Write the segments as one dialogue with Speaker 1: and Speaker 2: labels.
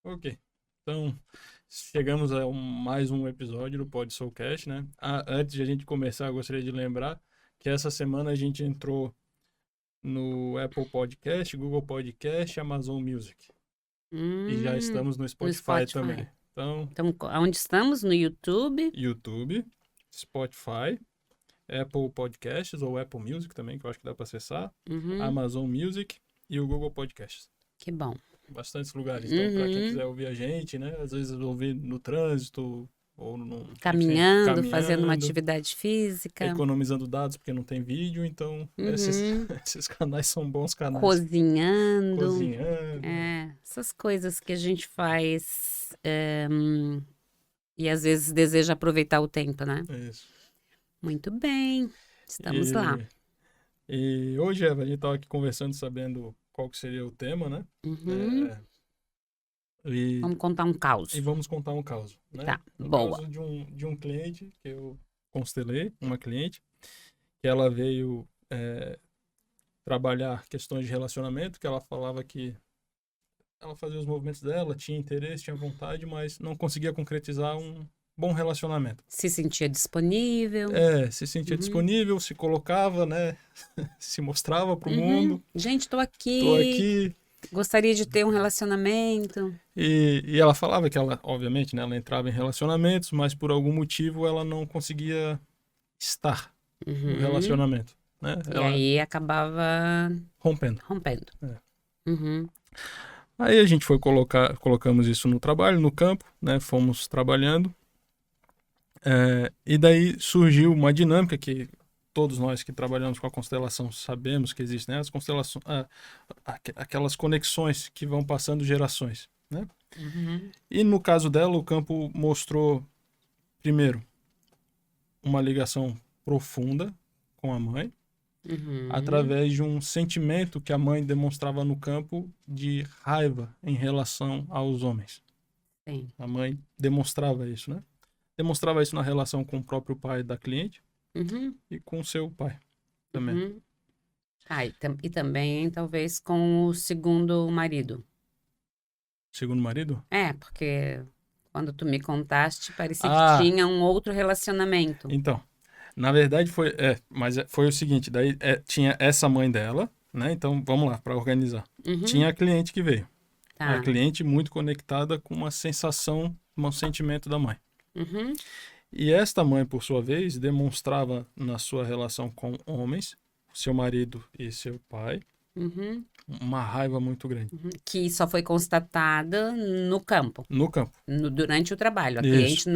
Speaker 1: Ok. Então, chegamos a mais um episódio do Pod Soulcast, né? Antes de a gente começar, eu gostaria de lembrar que essa semana a gente entrou no Apple Podcast, Google Podcast e Amazon Music. E já estamos no
Speaker 2: No
Speaker 1: Spotify também.
Speaker 2: Spotify.
Speaker 1: Então,
Speaker 2: Então, onde estamos? No YouTube?
Speaker 1: YouTube, Spotify, Apple Podcasts ou Apple Music também, que eu acho que dá para acessar,
Speaker 2: Uhum.
Speaker 1: Amazon Music e o Google Podcasts.
Speaker 2: Que bom.
Speaker 1: Bastantes lugares. Então, para quem
Speaker 2: Uhum.
Speaker 1: quiser ouvir a gente, né? Às vezes ouvir no trânsito ou no, enfim,
Speaker 2: Caminhando, fazendo uma
Speaker 1: caminhando,
Speaker 2: atividade física.
Speaker 1: economizando dados porque não tem vídeo. Então,
Speaker 2: Uhum.
Speaker 1: esses canais são bons canais.
Speaker 2: Cozinhando.
Speaker 1: Cozinhando.
Speaker 2: Essas coisas que a gente faz e às vezes deseja aproveitar o tempo, né?
Speaker 1: Isso.
Speaker 2: Muito bem. Estamos lá.
Speaker 1: E hoje, Eva, a gente estava aqui conversando, sabendo qual que seria o tema, né?
Speaker 2: Uhum.
Speaker 1: E,
Speaker 2: Vamos contar um
Speaker 1: e
Speaker 2: caos.
Speaker 1: vamos contar um caso, né?
Speaker 2: Tá,
Speaker 1: Um
Speaker 2: boa.
Speaker 1: caso de um cliente que eu constelei, uma cliente, que ela veio trabalhar questões de relacionamento, que ela falava que ela fazia os movimentos dela, tinha interesse, tinha vontade, mas não conseguia concretizar um bom relacionamento.
Speaker 2: Se sentia disponível.
Speaker 1: Se sentia
Speaker 2: Uhum.
Speaker 1: disponível, se colocava, né? Se mostrava para o
Speaker 2: Uhum.
Speaker 1: mundo.
Speaker 2: Gente, tô
Speaker 1: Tô
Speaker 2: aqui.
Speaker 1: aqui.
Speaker 2: Gostaria de ter um relacionamento.
Speaker 1: E ela falava que ela, obviamente, né, ela entrava em relacionamentos, mas por algum motivo ela não conseguia estar no
Speaker 2: Uhum.
Speaker 1: relacionamento, né?
Speaker 2: E
Speaker 1: Ela
Speaker 2: aí acabava
Speaker 1: rompendo.
Speaker 2: rompendo.
Speaker 1: É.
Speaker 2: Uhum.
Speaker 1: Aí a gente foi colocamos isso no trabalho, no campo, né? Fomos trabalhando. E daí surgiu uma dinâmica que todos nós que trabalhamos com a constelação sabemos que existem, né? As constelações, aquelas conexões que vão passando gerações, né?
Speaker 2: Uhum.
Speaker 1: E no caso dela, o campo mostrou, primeiro, uma ligação profunda com a mãe,
Speaker 2: Uhum.
Speaker 1: através de um sentimento que a mãe demonstrava no campo de raiva em relação aos homens.
Speaker 2: Sim.
Speaker 1: A mãe demonstrava isso, né? Demonstrava isso na relação com o próprio pai da cliente
Speaker 2: Uhum.
Speaker 1: e com seu pai também.
Speaker 2: Uhum. E também, talvez, com o segundo marido.
Speaker 1: Segundo o marido?
Speaker 2: Porque quando tu me contaste, parecia que
Speaker 1: Ah,
Speaker 2: tinha um outro relacionamento.
Speaker 1: então. Na verdade foi o seguinte, daí tinha essa mãe dela, né? Então vamos lá, para organizar. Tinha
Speaker 2: Uhum.
Speaker 1: a cliente que veio. A
Speaker 2: Tá.
Speaker 1: cliente muito conectada com uma sensação, um sentimento da mãe.
Speaker 2: Uhum.
Speaker 1: E esta mãe, por sua vez, demonstrava na sua relação com homens, seu marido e seu pai,
Speaker 2: Uhum.
Speaker 1: uma raiva muito grande.
Speaker 2: Uhum. Que só foi constatada no campo.
Speaker 1: No campo.
Speaker 2: Durante o trabalho. A
Speaker 1: Isso.
Speaker 2: cliente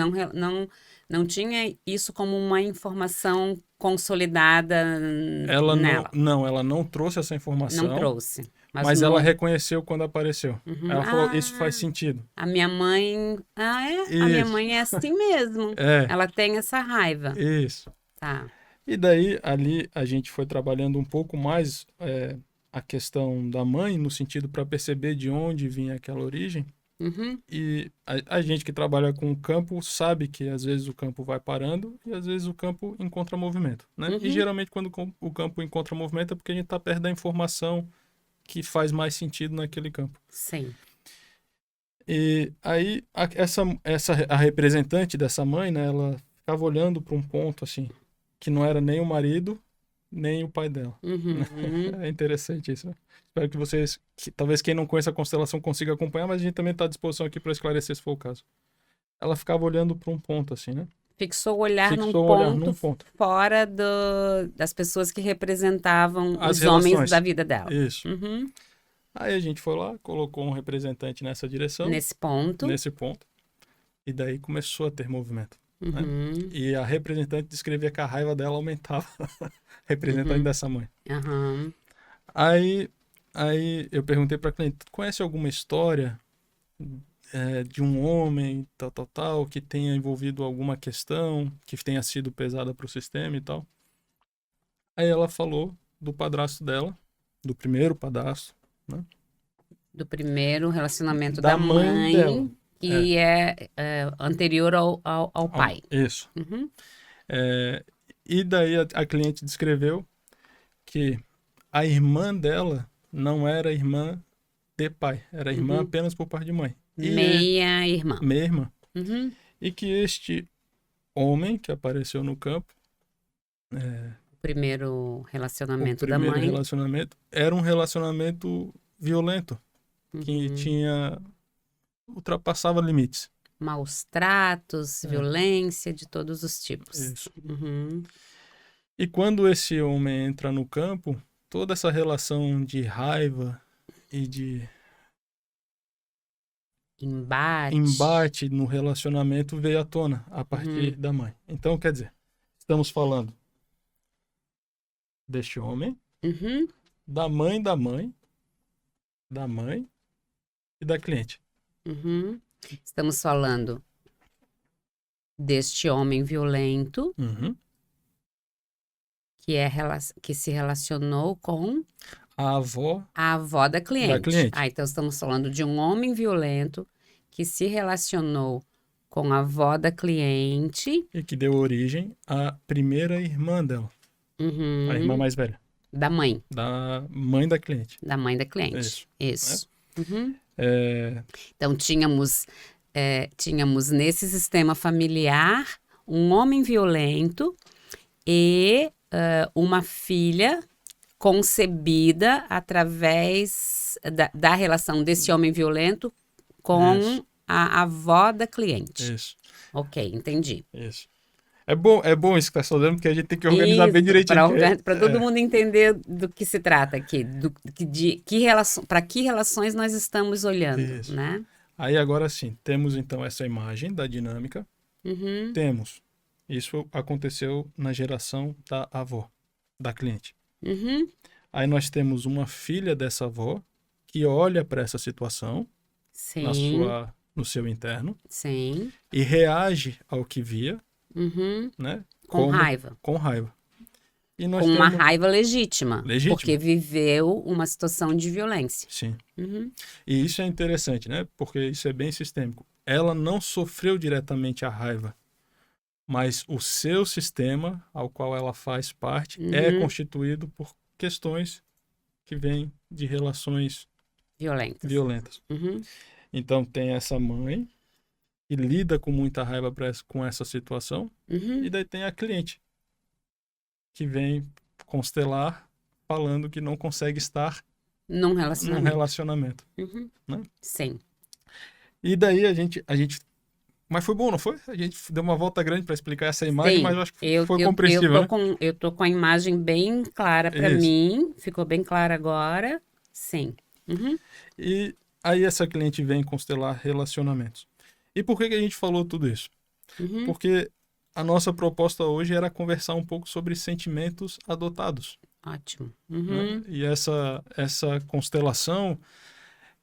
Speaker 2: não tinha isso como uma informação consolidada nela.
Speaker 1: Ela não trouxe essa
Speaker 2: Não
Speaker 1: informação,
Speaker 2: trouxe. Mas
Speaker 1: mas ela
Speaker 2: no.
Speaker 1: reconheceu quando apareceu.
Speaker 2: Uhum.
Speaker 1: Ela falou, isso faz sentido.
Speaker 2: A minha mãe. Ah, é? A minha
Speaker 1: Isso.
Speaker 2: mãe é assim mesmo.
Speaker 1: É,
Speaker 2: Ela tem essa raiva.
Speaker 1: isso.
Speaker 2: Tá.
Speaker 1: E daí, ali, a gente foi trabalhando um pouco mais a questão da mãe, no sentido para perceber de onde vinha aquela origem.
Speaker 2: Uhum.
Speaker 1: E a gente que trabalha com o campo sabe que às vezes o campo vai parando e às vezes o campo encontra movimento, né? E
Speaker 2: Uhum.
Speaker 1: geralmente quando o campo encontra movimento é porque a gente está perto da informação que faz mais sentido naquele campo.
Speaker 2: Sim.
Speaker 1: E aí a representante dessa mãe, né? Ela ficava olhando para um ponto assim que não era nem o marido nem o pai dela.
Speaker 2: Uhum.
Speaker 1: É interessante isso, né? Espero que vocês, talvez quem não conhece a constelação consiga acompanhar, mas a gente também está à disposição aqui para esclarecer se for o caso. Ela ficava olhando para um ponto assim, né?
Speaker 2: Fixou o olhar num
Speaker 1: Fixou o olhar
Speaker 2: ponto
Speaker 1: num ponto.
Speaker 2: fora das pessoas que representavam
Speaker 1: As
Speaker 2: os homens da
Speaker 1: relações.
Speaker 2: vida dela.
Speaker 1: Isso.
Speaker 2: Uhum.
Speaker 1: Aí a gente foi lá, colocou um representante nessa direção,
Speaker 2: Nesse ponto.
Speaker 1: nesse ponto, e daí começou a ter movimento, né?
Speaker 2: Uhum.
Speaker 1: E a representante descrevia que a raiva dela aumentava. Representante
Speaker 2: Uhum.
Speaker 1: dessa mãe.
Speaker 2: Uhum.
Speaker 1: Aí, aí eu perguntei para a cliente, conhece alguma história de um homem, tal, que tenha envolvido alguma questão, que tenha sido pesada para o sistema e tal? Aí ela falou do padrasto dela, do primeiro padrasto, né?
Speaker 2: Do primeiro relacionamento
Speaker 1: Da
Speaker 2: da
Speaker 1: mãe dela.
Speaker 2: mãe,
Speaker 1: É,
Speaker 2: que é anterior ao pai.
Speaker 1: isso.
Speaker 2: Uhum.
Speaker 1: É, e daí a cliente descreveu que a irmã dela não era irmã de pai, era irmã
Speaker 2: Uhum.
Speaker 1: apenas por parte de mãe.
Speaker 2: Meia-irmã.
Speaker 1: Meia-irmã.
Speaker 2: Uhum.
Speaker 1: E que este homem que apareceu no campo,
Speaker 2: O primeiro
Speaker 1: o
Speaker 2: relacionamento da
Speaker 1: primeiro
Speaker 2: mãe.
Speaker 1: relacionamento, era um relacionamento violento, que
Speaker 2: Uhum.
Speaker 1: ultrapassava limites.
Speaker 2: Maus tratos,
Speaker 1: É,
Speaker 2: violência de todos os tipos.
Speaker 1: isso.
Speaker 2: Uhum.
Speaker 1: E quando esse homem entra no campo, toda essa relação de raiva e de
Speaker 2: Embate.
Speaker 1: embate no relacionamento veio à tona a
Speaker 2: Uhum.
Speaker 1: partir da mãe. Então, quer dizer, estamos falando deste homem,
Speaker 2: Uhum.
Speaker 1: da mãe da mãe, da mãe e da cliente.
Speaker 2: Uhum. Estamos falando deste homem violento
Speaker 1: Uhum.
Speaker 2: que se relacionou com
Speaker 1: A avó
Speaker 2: a avó da
Speaker 1: da
Speaker 2: cliente.
Speaker 1: cliente.
Speaker 2: Então estamos falando de um homem violento que se relacionou com a avó da cliente,
Speaker 1: E que deu origem à primeira irmã dela, a irmã
Speaker 2: uhum,
Speaker 1: mais velha,
Speaker 2: da mãe,
Speaker 1: da mãe da cliente.
Speaker 2: da mãe da cliente.
Speaker 1: Isso. Né?
Speaker 2: Isso. Uhum.
Speaker 1: É,
Speaker 2: Então tínhamos nesse sistema familiar um homem violento e uma filha concebida através da relação desse homem violento com
Speaker 1: isso,
Speaker 2: a avó da cliente.
Speaker 1: isso,
Speaker 2: Ok, entendi.
Speaker 1: isso. É bom isso que você está falando, porque a gente tem que organizar bem
Speaker 2: Isso,
Speaker 1: direitinho.
Speaker 2: para todo mundo entender do que se trata aqui, para que relações nós estamos olhando,
Speaker 1: Isso.
Speaker 2: né?
Speaker 1: Aí agora sim, temos então essa imagem da dinâmica.
Speaker 2: Uhum,
Speaker 1: Temos. Isso aconteceu na geração da avó, da cliente.
Speaker 2: uhum,
Speaker 1: Aí nós temos uma filha dessa avó que olha para essa situação
Speaker 2: sim,
Speaker 1: no seu interno
Speaker 2: sim,
Speaker 1: e reage ao que via,
Speaker 2: uhum,
Speaker 1: né?
Speaker 2: com raiva.
Speaker 1: Com raiva. E
Speaker 2: Com
Speaker 1: nós
Speaker 2: uma
Speaker 1: temos
Speaker 2: raiva legítima, porque
Speaker 1: legítima.
Speaker 2: viveu uma situação de violência.
Speaker 1: Sim.
Speaker 2: Uhum,
Speaker 1: E isso é interessante, né? Porque isso é bem sistêmico. Ela não sofreu diretamente a raiva, mas o seu sistema, ao qual ela faz parte, é
Speaker 2: uhum,
Speaker 1: constituído por questões que vêm de relações
Speaker 2: violentas.
Speaker 1: violentas.
Speaker 2: Uhum,
Speaker 1: Então tem essa mãe que lida com muita raiva com essa situação,
Speaker 2: uhum,
Speaker 1: e daí tem a cliente que vem constelar falando que não consegue estar
Speaker 2: num
Speaker 1: num
Speaker 2: relacionamento.
Speaker 1: relacionamento,
Speaker 2: Uhum,
Speaker 1: né?
Speaker 2: sim.
Speaker 1: E daí a gente mas foi bom, não foi? A gente deu uma volta grande para explicar essa imagem, mas
Speaker 2: Sim,
Speaker 1: eu acho que
Speaker 2: eu,
Speaker 1: foi
Speaker 2: eu, eu,
Speaker 1: compreensível,
Speaker 2: tô
Speaker 1: né?
Speaker 2: com, eu tô com a imagem bem clara para
Speaker 1: Isso.
Speaker 2: mim. Ficou bem clara agora. Sim. Uhum,
Speaker 1: E aí essa cliente vem constelar relacionamentos. E por que a gente falou tudo isso?
Speaker 2: uhum,
Speaker 1: Porque a nossa proposta hoje era conversar um pouco sobre sentimentos adotados,
Speaker 2: ótimo.
Speaker 1: né?
Speaker 2: Uhum,
Speaker 1: E essa constelação,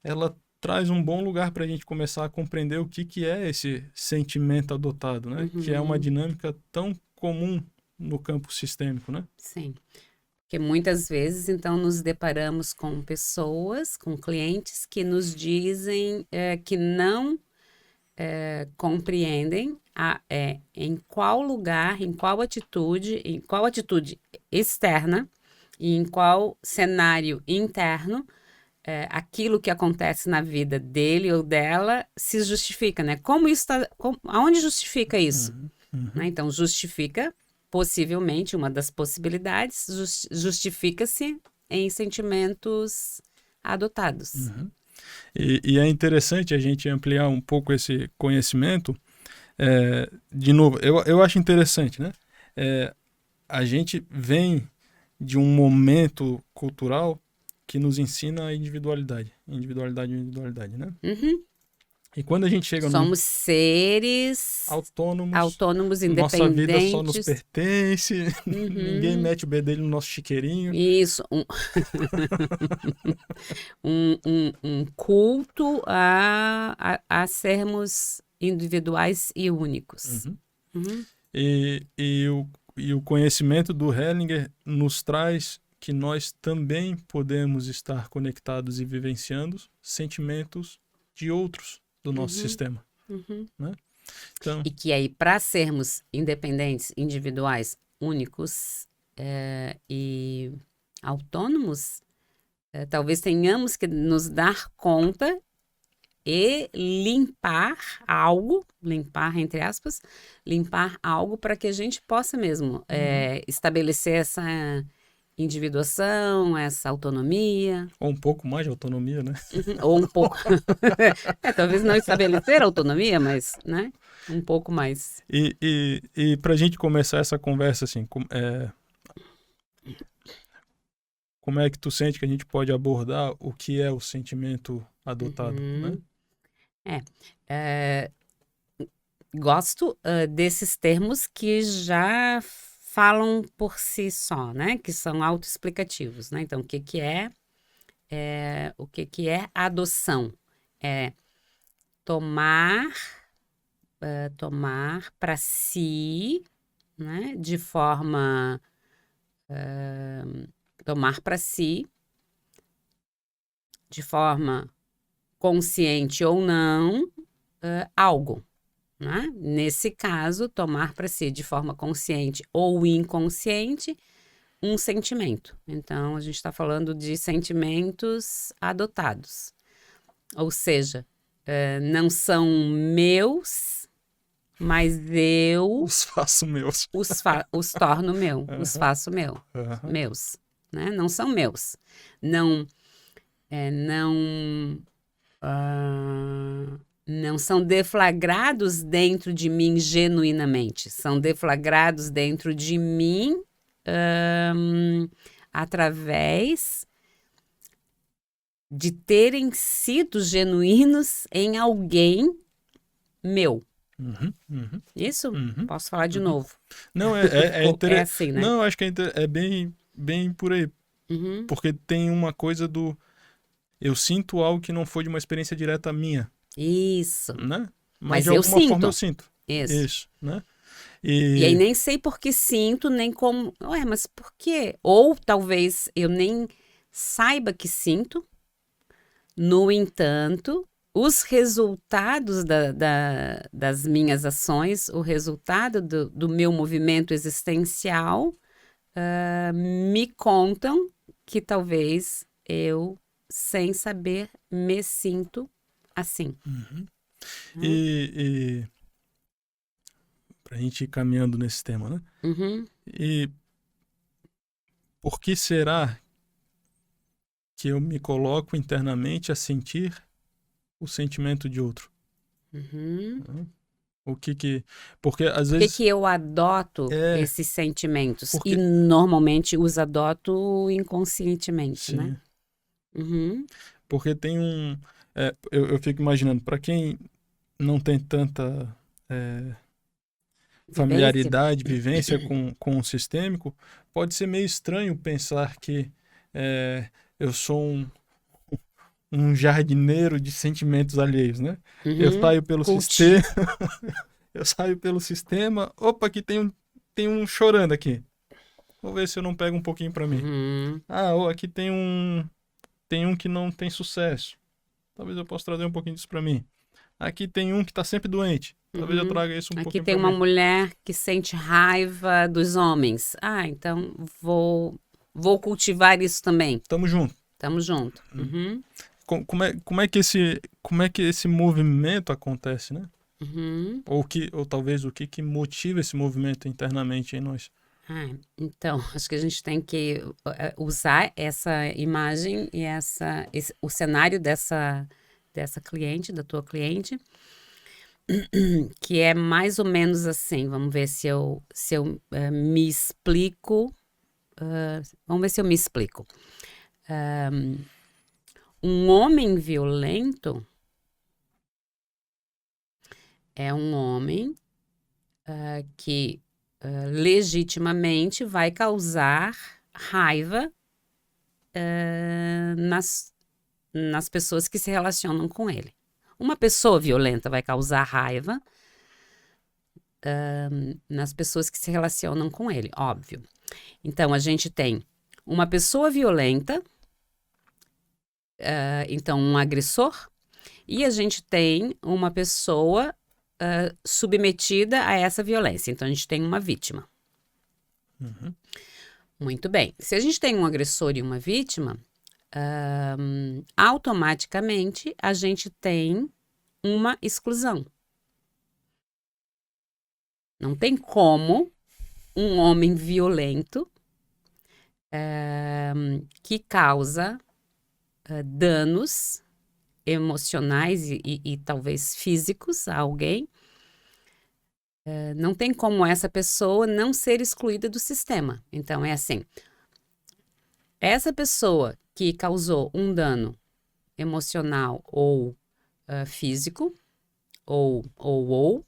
Speaker 1: ela traz um bom lugar para a gente começar a compreender o que é esse sentimento adotado, né? Que é uma
Speaker 2: uhum,
Speaker 1: dinâmica tão comum no campo sistêmico, né?
Speaker 2: sim. Porque muitas vezes, então, nos deparamos com pessoas, com clientes que nos dizem que não compreendem em qual lugar, em qual atitude externa e em qual cenário interno aquilo que acontece na vida dele ou dela se justifica, né? Como isso está, aonde justifica isso?
Speaker 1: Uhum,
Speaker 2: Né?
Speaker 1: uhum,
Speaker 2: Então, justifica, possivelmente, uma das possibilidades, justifica-se em sentimentos adotados.
Speaker 1: uhum. E é interessante a gente ampliar um pouco esse conhecimento. De novo, eu acho interessante, né? É, a gente vem de um momento cultural que nos ensina a individualidade. Individualidade, individualidade, né?
Speaker 2: Uhum.
Speaker 1: E quando a gente chega num
Speaker 2: Somos seres
Speaker 1: autônomos,
Speaker 2: autônomos,
Speaker 1: nossa vida só nos
Speaker 2: independentes.
Speaker 1: pertence, ninguém
Speaker 2: Uhum.
Speaker 1: mete o bedelho no nosso chiqueirinho.
Speaker 2: Isso, um culto a sermos individuais e únicos.
Speaker 1: Uhum.
Speaker 2: Uhum.
Speaker 1: E, e, o, e o conhecimento do Hellinger nos traz que nós também podemos estar conectados e vivenciando sentimentos de outros do nosso
Speaker 2: Uhum.
Speaker 1: sistema,
Speaker 2: Uhum.
Speaker 1: né? Então,
Speaker 2: E que aí, para sermos independentes, individuais, únicos e autônomos, talvez tenhamos que nos dar conta e limpar algo, limpar entre aspas, limpar algo para que a gente possa mesmo estabelecer essa individuação, essa autonomia.
Speaker 1: Ou um pouco mais de autonomia, né?
Speaker 2: Ou um pouco. Talvez não estabelecer autonomia, mas, né? Um pouco mais.
Speaker 1: E pra gente começar essa conversa, assim, como é que tu sente que a gente pode abordar o que é o sentimento adotado, né?
Speaker 2: Gosto desses termos que já falam por si só, né? Que são autoexplicativos, né? Então, o que é adoção? É tomar para si, né? De forma tomar para si, de forma consciente ou não, algo. Né? Nesse caso, tomar para si de forma consciente ou inconsciente um sentimento. Então, a gente está falando de sentimentos adotados. Ou seja, não são meus, mas eu
Speaker 1: Os faço meus.
Speaker 2: os torno meu, os faço meus. Né? Não são meus. Não são deflagrados dentro de mim genuinamente, são deflagrados dentro de mim através de terem sido genuínos em alguém meu. Isso? Posso falar de novo?
Speaker 1: Não,
Speaker 2: É
Speaker 1: interessante.
Speaker 2: assim, né?
Speaker 1: Não, acho que é bem por aí. Porque tem uma coisa do... Eu sinto algo que não foi de uma experiência direta minha.
Speaker 2: Isso.
Speaker 1: Né?
Speaker 2: Mas
Speaker 1: de
Speaker 2: eu
Speaker 1: alguma forma
Speaker 2: sinto.
Speaker 1: eu sinto.
Speaker 2: Isso.
Speaker 1: Né?
Speaker 2: E aí nem sei por que sinto, nem como... Ué, mas por quê? Ou talvez eu nem saiba que sinto. No entanto, os resultados das minhas ações, o resultado do meu movimento existencial, me contam que talvez eu, sem saber, me sinto assim.
Speaker 1: E pra gente ir caminhando nesse tema, né? E por que será que eu me coloco internamente a sentir o sentimento de outro? O que porque às
Speaker 2: Por
Speaker 1: vezes
Speaker 2: que eu adoto esses sentimentos?
Speaker 1: Porque...
Speaker 2: E normalmente os adoto inconscientemente,
Speaker 1: Sim.
Speaker 2: né?
Speaker 1: Porque tem eu fico imaginando, para quem não tem tanta familiaridade, vivência com o sistêmico, pode ser meio estranho pensar que eu sou um jardineiro de sentimentos alheios, né? Eu saio pelo sistema, eu saio pelo sistema, opa, aqui tem um chorando aqui. Vou ver se eu não pego um pouquinho para mim. Aqui tem um que não tem sucesso. Talvez eu possa trazer um pouquinho disso para mim. Aqui tem um que tá sempre doente. Talvez eu traga isso um pouquinho
Speaker 2: Aqui tem uma mulher que sente raiva dos homens. Então vou cultivar isso também.
Speaker 1: Tamo junto. Como é que esse movimento acontece, né? Ou talvez o que motiva esse movimento internamente em nós?
Speaker 2: Então, acho que a gente tem que usar essa imagem e o cenário dessa cliente, da tua cliente, que é mais ou menos assim. Vamos ver se eu me explico. Vamos ver se eu me explico. Um homem violento é um homem que legitimamente vai causar raiva nas pessoas que se relacionam com ele. Uma pessoa violenta vai causar raiva nas pessoas que se relacionam com ele, óbvio. Então, a gente tem uma pessoa violenta, então um agressor, e a gente tem uma pessoa submetida a essa violência. Então, a gente tem uma vítima. Muito bem. Se a gente tem um agressor e uma vítima, automaticamente a gente tem uma exclusão. Não tem como um homem violento que causa danos emocionais e talvez físicos a alguém, não tem como essa pessoa não ser excluída do sistema. Então, é assim, essa pessoa que causou um dano emocional ou físico, ou,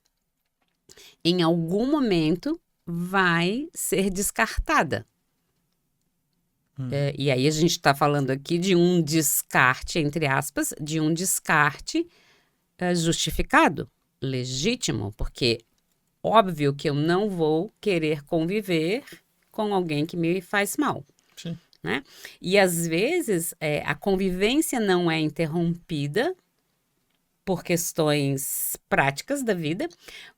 Speaker 2: em algum momento vai ser descartada. E aí a gente está falando aqui de um descarte, entre aspas, de um descarte justificado, legítimo, porque óbvio que eu não vou querer conviver com alguém que me faz mal.
Speaker 1: Sim.
Speaker 2: Né? E às vezes a convivência não é interrompida por questões práticas da vida,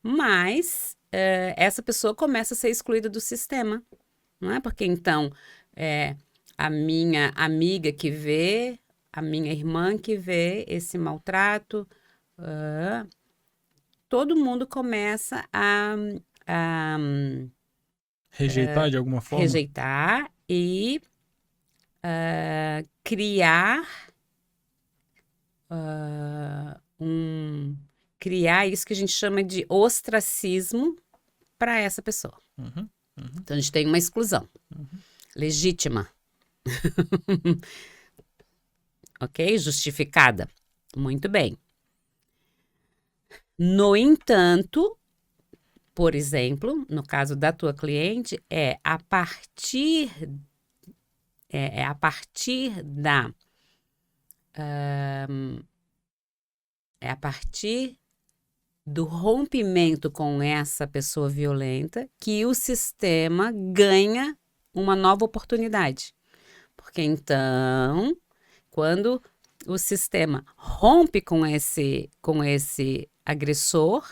Speaker 2: mas essa pessoa começa a ser excluída do sistema, não é? Porque então a minha amiga que vê, a minha irmã que vê esse maltrato, todo mundo começa a
Speaker 1: Rejeitar de alguma forma?
Speaker 2: rejeitar e criar criar isso que a gente chama de ostracismo para essa pessoa. Então a gente tem uma exclusão legítima. Ok? Justificada. Muito bem. No entanto, por exemplo, no caso da tua cliente, a partir do rompimento com essa pessoa violenta que o sistema ganha uma nova oportunidade. Porque então, quando o sistema rompe com esse agressor,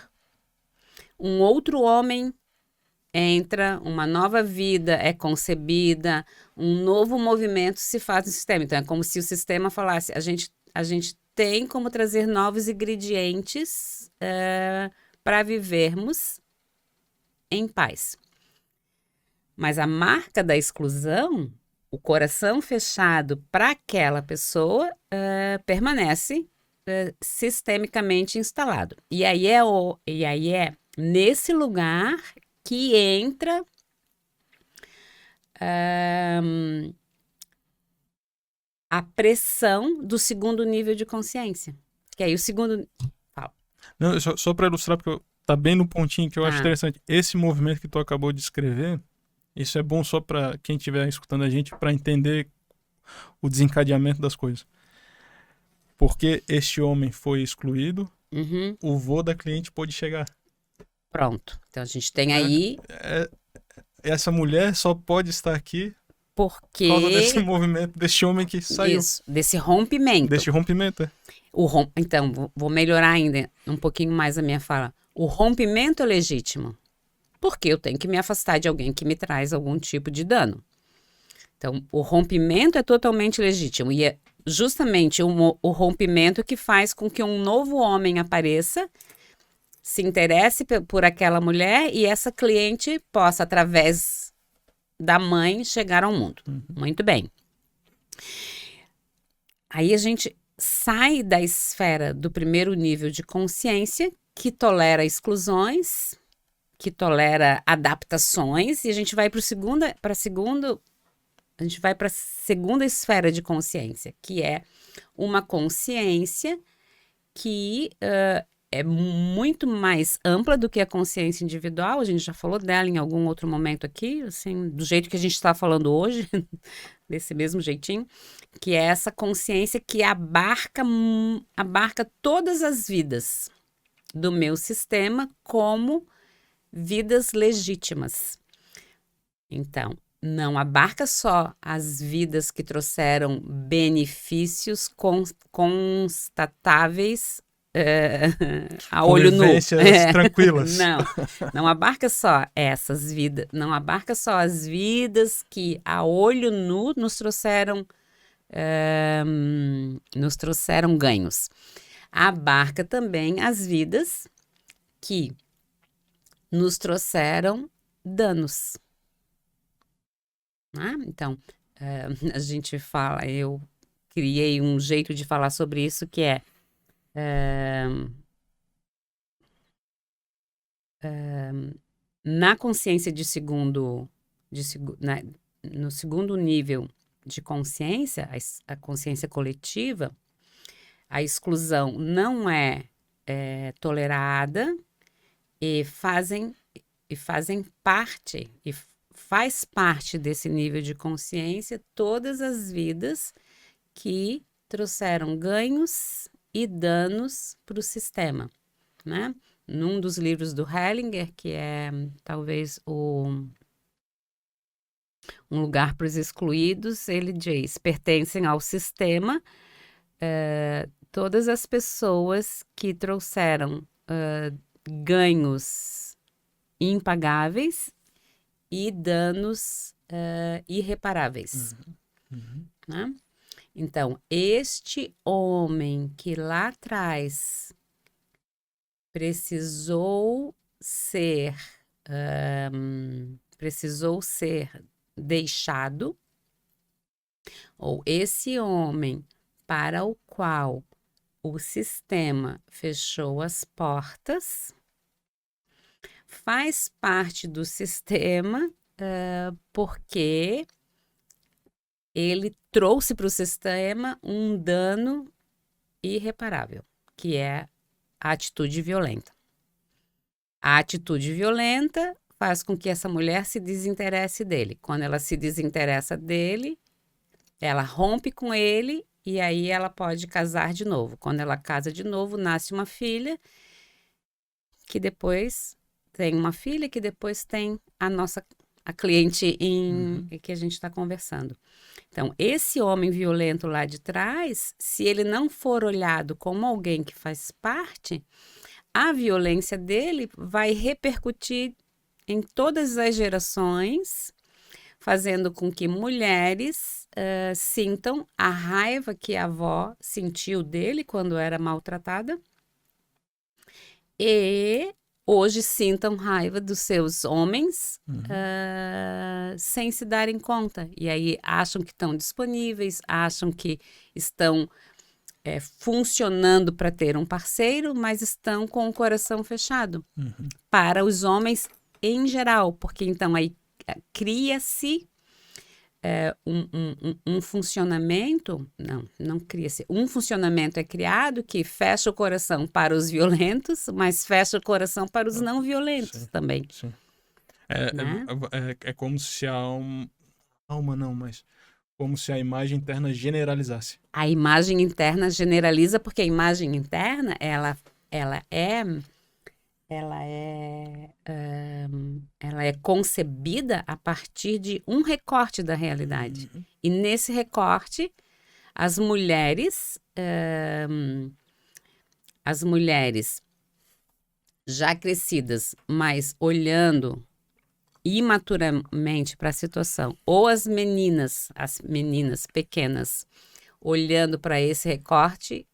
Speaker 2: um outro homem entra, uma nova vida é concebida, um novo movimento se faz no sistema. Então, é como se o sistema falasse, a gente tem como trazer novos ingredientes para vivermos em paz. Mas a marca da exclusão, o coração fechado para aquela pessoa, permanece sistemicamente instalado. E aí é nesse lugar que entra a pressão do segundo nível de consciência. Que aí o segundo... Fala.
Speaker 1: Não, só para ilustrar, porque tá bem no pontinho que eu acho interessante. Esse movimento que tu acabou de descrever, isso é bom só para quem estiver escutando a gente, para entender o desencadeamento das coisas. Porque este homem foi excluído, o vô da cliente pôde chegar.
Speaker 2: Pronto. Então a gente tem aí...
Speaker 1: Essa mulher só pode estar aqui
Speaker 2: porque...
Speaker 1: por causa desse movimento, desse homem que saiu.
Speaker 2: Isso, desse rompimento.
Speaker 1: Desse rompimento,
Speaker 2: Então, vou melhorar ainda um pouquinho mais a minha fala. O rompimento é legítimo, porque eu tenho que me afastar de alguém que me traz algum tipo de dano. Então, o rompimento é totalmente legítimo. E é justamente o rompimento que faz com que um novo homem apareça, se interesse por aquela mulher e essa cliente possa, através da mãe, chegar ao mundo. Muito bem. Aí a gente sai da esfera do primeiro nível de consciência, que tolera exclusões, que tolera adaptações, e a gente vai para a segunda esfera de consciência, que é uma consciência que é muito mais ampla do que a consciência individual. A gente já falou dela em algum outro momento aqui, assim, do jeito que a gente está falando hoje, desse mesmo jeitinho, que é essa consciência que abarca todas as vidas do meu sistema como vidas legítimas. Então, não abarca só as vidas que trouxeram benefícios constatáveis a olho nu.
Speaker 1: Tranquilas.
Speaker 2: Não abarca só essas vidas, não abarca só as vidas que a olho nu nos trouxeram ganhos. abarca também as vidas que nos trouxeram danos, né? Então, a gente fala, eu criei um jeito de falar sobre isso que é na consciência no segundo nível de consciência, a consciência coletiva, a exclusão não é tolerada e fazem parte, e faz parte desse nível de consciência todas as vidas que trouxeram ganhos e danos para o sistema, né? Num dos livros do Hellinger, que é talvez Um Lugar para os Excluídos, ele diz: pertencem ao sistema todas as pessoas que trouxeram ganhos impagáveis e danos irreparáveis. Né? Então, este homem que lá atrás precisou ser deixado, ou esse homem para o qual o sistema fechou as portas, faz parte do sistema porque ele trouxe para o sistema um dano irreparável, que é a atitude violenta. A atitude violenta faz com que essa mulher se desinteresse dele. Quando ela se desinteressa dele, ela rompe com ele e aí ela pode casar de novo. Quando ela casa de novo, nasce uma filha que depois tem uma filha que depois tem a cliente que a gente está conversando. Então, esse homem violento lá de trás, se ele não for olhado como alguém que faz parte, a violência dele vai repercutir em todas as gerações, fazendo com que mulheres sintam a raiva que a avó sentiu dele quando era maltratada e hoje sintam raiva dos seus homens sem se darem conta. E aí acham que estão disponíveis, acham que estão funcionando para ter um parceiro, mas estão com o coração fechado. Para os homens em geral, porque então aí cria-se um funcionamento, não cria-se, um funcionamento é criado que fecha o coração para os violentos, mas fecha o coração para os não violentos também.
Speaker 1: Sim.
Speaker 2: Né?
Speaker 1: É como se a alma não, mas como se a imagem interna generalizasse.
Speaker 2: A imagem interna generaliza, porque a imagem interna, ela é concebida a partir de um recorte da realidade. E nesse recorte, as mulheres já crescidas, mas olhando imaturamente para a situação, ou as meninas pequenas, olhando para esse recorte,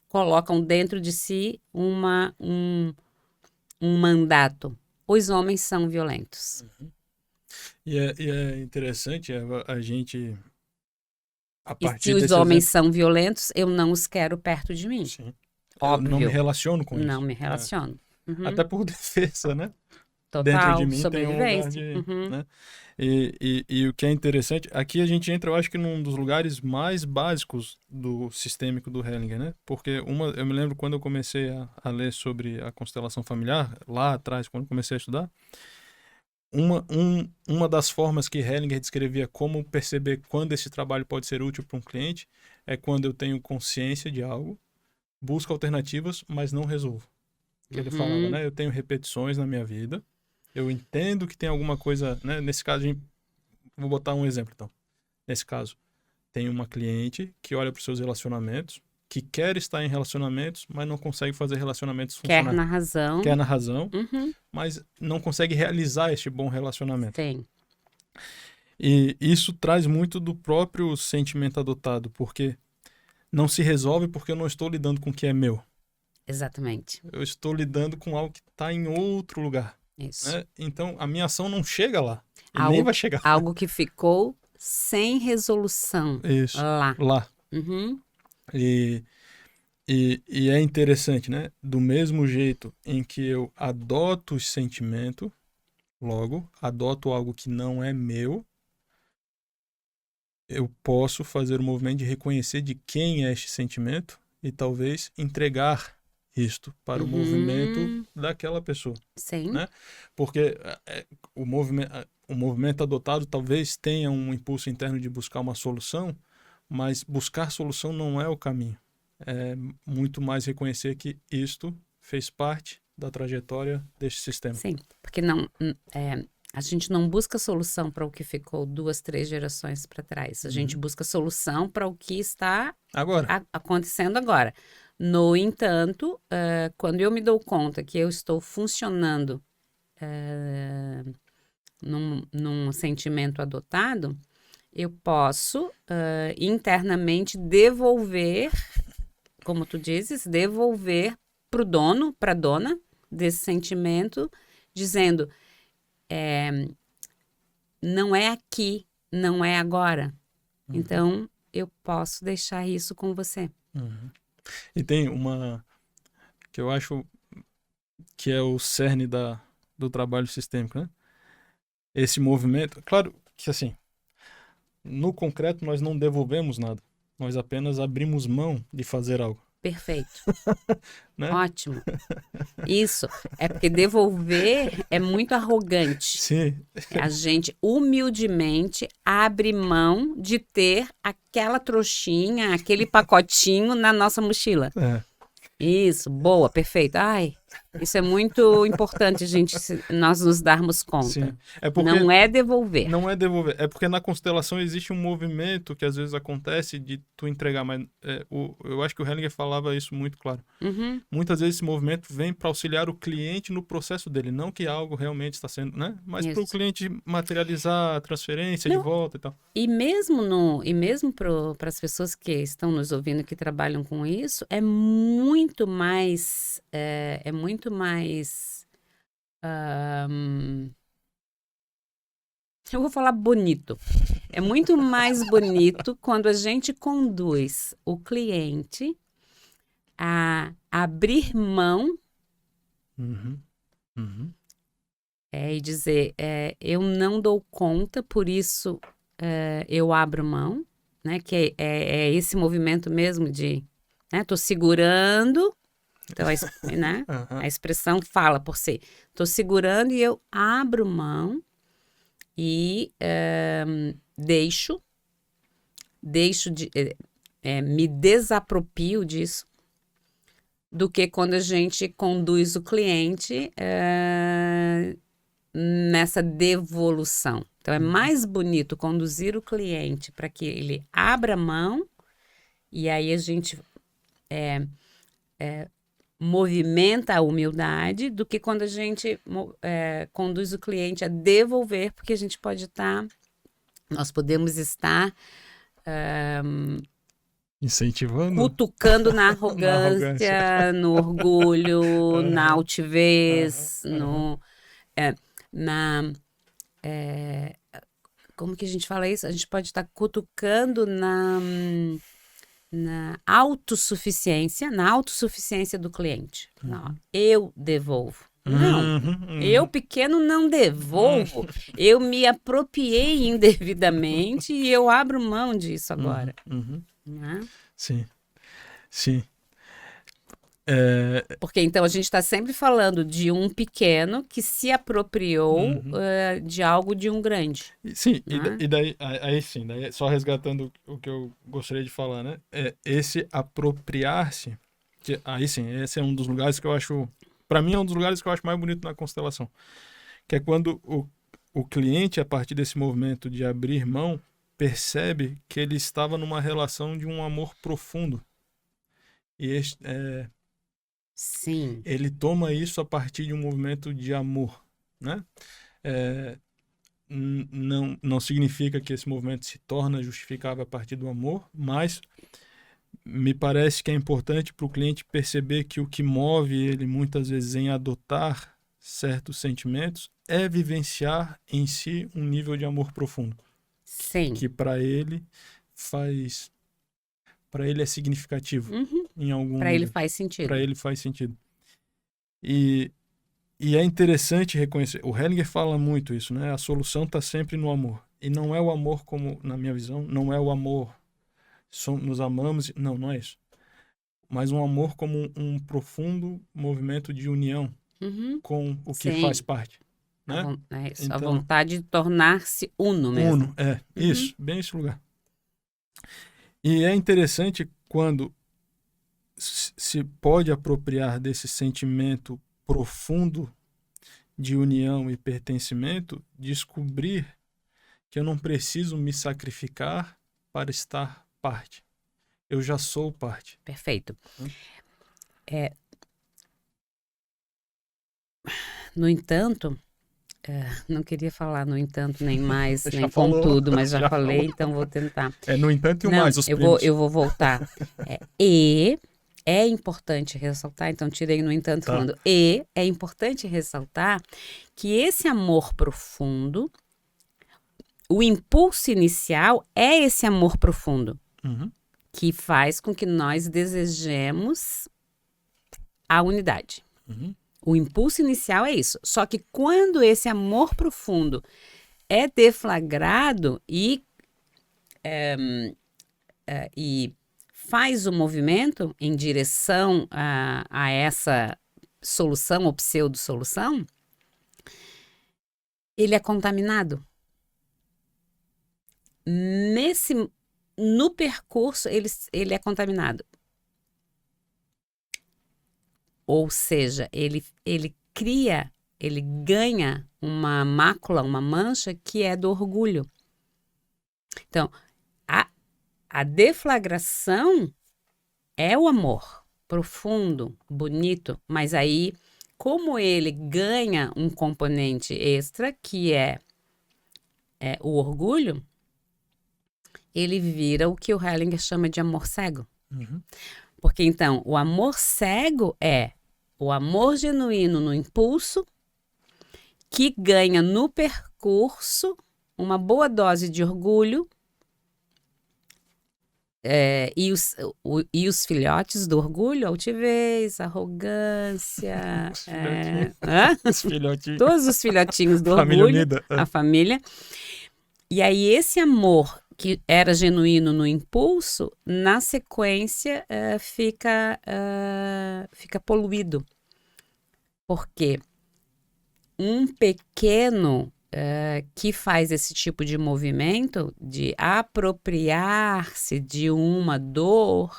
Speaker 2: colocam dentro de si um mandato. Os homens são violentos.
Speaker 1: E é interessante a gente, a
Speaker 2: E
Speaker 1: partir
Speaker 2: se os
Speaker 1: desse
Speaker 2: homens
Speaker 1: exemplo,
Speaker 2: são violentos, eu não os quero perto de mim.
Speaker 1: sim,
Speaker 2: Óbvio.
Speaker 1: eu não me relaciono com isso.
Speaker 2: Não me relaciono.
Speaker 1: Até por defesa, né?
Speaker 2: Total,
Speaker 1: dentro de mim tem um lugar
Speaker 2: sobrevivência.
Speaker 1: de... Né? E o que é interessante, aqui a gente entra, eu acho que num dos lugares mais básicos do sistêmico do Hellinger, né? Porque eu me lembro quando eu comecei a ler sobre a constelação familiar, lá atrás, quando eu comecei a estudar, uma das formas que Hellinger descrevia como perceber quando esse trabalho pode ser útil para um cliente é quando eu tenho consciência de algo, busco alternativas, mas não resolvo. Que ele falava, né? Eu tenho repetições na minha vida, eu entendo que tem alguma coisa, né? Nesse caso, vou botar um exemplo, então. Nesse caso, tem uma cliente que olha para os seus relacionamentos, que quer estar em relacionamentos, mas não consegue fazer relacionamentos funcionar. Quer na razão, mas não consegue realizar este bom relacionamento.
Speaker 2: Sim.
Speaker 1: E isso traz muito do próprio sentimento adotado, porque não se resolve porque eu não estou lidando com o que é meu.
Speaker 2: Exatamente.
Speaker 1: Eu estou lidando com algo que está em outro lugar,
Speaker 2: Isso.
Speaker 1: né? Então, a minha ação não chega lá. E nem
Speaker 2: Algo,
Speaker 1: vai chegar.
Speaker 2: algo que ficou sem resolução
Speaker 1: Isso.
Speaker 2: lá.
Speaker 1: Lá.
Speaker 2: Uhum.
Speaker 1: E, e é interessante, né? Do mesmo jeito em que eu adoto o sentimento, logo, adoto algo que não é meu, eu posso fazer o movimento de reconhecer de quem é este sentimento e talvez entregar isto para o movimento
Speaker 2: Uhum.
Speaker 1: daquela pessoa,
Speaker 2: Sim.
Speaker 1: né? Porque o movimento adotado talvez tenha um impulso interno de buscar uma solução, mas buscar solução não é o caminho. É muito mais reconhecer que isto fez parte da trajetória deste sistema.
Speaker 2: Sim. Porque não, a gente não busca solução para o que ficou 2, 3 gerações para trás. A gente busca solução para o que está
Speaker 1: Agora,
Speaker 2: acontecendo agora. No entanto, quando eu me dou conta que eu estou funcionando num sentimento adotado, eu posso internamente devolver, como tu dizes, devolver para o dono, para a dona desse sentimento, dizendo: não é aqui, não é agora. Então, eu posso deixar isso com você.
Speaker 1: e tem uma que eu acho que é o cerne do trabalho sistêmico, né? Esse movimento, claro que assim, no concreto nós não devolvemos nada, nós apenas abrimos mão de fazer algo,
Speaker 2: Perfeito.
Speaker 1: né?
Speaker 2: Ótimo. Isso. É porque devolver é muito arrogante.
Speaker 1: Sim,
Speaker 2: A gente humildemente abre mão de ter aquela trouxinha, aquele pacotinho na nossa mochila.
Speaker 1: é,
Speaker 2: Isso, boa, perfeito. Ai, isso é muito importante, nós nos darmos conta.
Speaker 1: sim. É porque
Speaker 2: Não é devolver.
Speaker 1: não é devolver, é porque na constelação existe um movimento que às vezes acontece de tu entregar, mas eu acho que o Hellinger falava isso muito claro.
Speaker 2: Uhum,
Speaker 1: Muitas vezes esse movimento vem para auxiliar o cliente no processo dele, não que algo realmente está sendo, né? Mas para o
Speaker 2: isso.
Speaker 1: cliente materializar a transferência de
Speaker 2: Não,
Speaker 1: volta e tal.
Speaker 2: e mesmo para as pessoas que estão nos ouvindo que trabalham com isso, é muito mais, eu vou falar bonito. É muito mais bonito quando a gente conduz o cliente a abrir mão
Speaker 1: Uhum, uhum,
Speaker 2: e dizer, eu não dou conta, por isso eu abro mão, né? Que é esse movimento mesmo de, né? Tô segurando, então né? A
Speaker 1: aham,
Speaker 2: expressão fala por si. Tô segurando e eu abro mão e deixo de, me desaproprio disso, do que quando a gente conduz o cliente nessa devolução. Então, é
Speaker 1: uhum,
Speaker 2: mais bonito conduzir o cliente para que ele abra mão e aí a gente movimenta a humildade do que quando a gente conduz o cliente a devolver, porque a gente pode estar, nós podemos estar
Speaker 1: incentivando
Speaker 2: cutucando na
Speaker 1: na arrogância.
Speaker 2: arrogância, no orgulho, na
Speaker 1: Aham, aham,
Speaker 2: altivez,
Speaker 1: aham.
Speaker 2: na como que a gente fala isso? A gente pode estar cutucando na autossuficiência do cliente. Não,
Speaker 1: Uhum.
Speaker 2: eu devolvo. Não,
Speaker 1: Uhum,
Speaker 2: eu
Speaker 1: uhum,
Speaker 2: pequeno não
Speaker 1: uhum,
Speaker 2: devolvo. Eu me apropriei indevidamente e eu abro mão disso
Speaker 1: uhum,
Speaker 2: agora,
Speaker 1: uhum.
Speaker 2: né?
Speaker 1: Sim, sim. É,
Speaker 2: Porque então a gente está sempre falando de um pequeno que se apropriou
Speaker 1: uhum.
Speaker 2: de algo de um grande,
Speaker 1: Sim,
Speaker 2: né?
Speaker 1: e daí, aí sim, daí só resgatando o que eu gostaria de falar, né? É esse apropriar-se, que aí sim, esse é um dos lugares que eu acho, para mim é um dos lugares que eu acho mais bonito na constelação, que é quando o cliente, a partir desse movimento de abrir mão, percebe que ele estava numa relação de um amor profundo. E
Speaker 2: Sim,
Speaker 1: ele toma isso a partir de um movimento de amor, né? É, não significa que esse movimento se torna justificável a partir do amor, mas me parece que é importante para o cliente perceber que o que move ele muitas vezes em adotar certos sentimentos é vivenciar em si um nível de amor profundo,
Speaker 2: Sim.
Speaker 1: que para ele é significativo em algum
Speaker 2: Para ele
Speaker 1: nível.
Speaker 2: faz sentido.
Speaker 1: Para ele faz sentido. E é interessante reconhecer, o Hellinger fala muito isso, né? A solução está sempre no amor. E não é o amor como, na minha visão, não é o amor, nos amamos, não é isso. Mas um amor como um profundo movimento de união com o que
Speaker 2: Sim.
Speaker 1: faz parte. Né?
Speaker 2: É isso, a
Speaker 1: Então,
Speaker 2: vontade de tornar-se uno mesmo.
Speaker 1: Isso, bem esse lugar. E é interessante quando se pode apropriar desse sentimento profundo de união e pertencimento, descobrir que eu não preciso me sacrificar para estar parte. Eu já sou parte.
Speaker 2: Perfeito. No entanto, não queria falar no entanto, nem mais, nem contudo, mas já falei, então vou tentar.
Speaker 1: No entanto e o
Speaker 2: não,
Speaker 1: mais, os primos.
Speaker 2: Eu vou voltar. E é importante ressaltar, então tirei no entanto falando, e é importante ressaltar que esse amor profundo, o impulso inicial é esse amor profundo, que faz com que nós desejemos a unidade. O impulso inicial é isso. Só que quando esse amor profundo é deflagrado e faz o movimento em direção a essa solução ou pseudo-solução, ele é contaminado. No percurso, ele é contaminado. Ou seja, ele ganha uma mácula, uma mancha que é do orgulho. Então, a deflagração é o amor profundo, bonito, mas aí, como ele ganha um componente extra, que é o orgulho, ele vira o que o Hellinger chama de amor cego. Porque, então, o amor cego é o amor genuíno no impulso, que ganha no percurso uma boa dose de orgulho, e os filhotes do orgulho, altivez, arrogância,
Speaker 1: os filhotinhos.
Speaker 2: todos os filhotinhos do
Speaker 1: Família
Speaker 2: orgulho,
Speaker 1: unida.
Speaker 2: a família. E aí esse amor que era genuíno no impulso, na sequência fica poluído. Porque um pequeno que faz esse tipo de movimento de apropriar-se de uma dor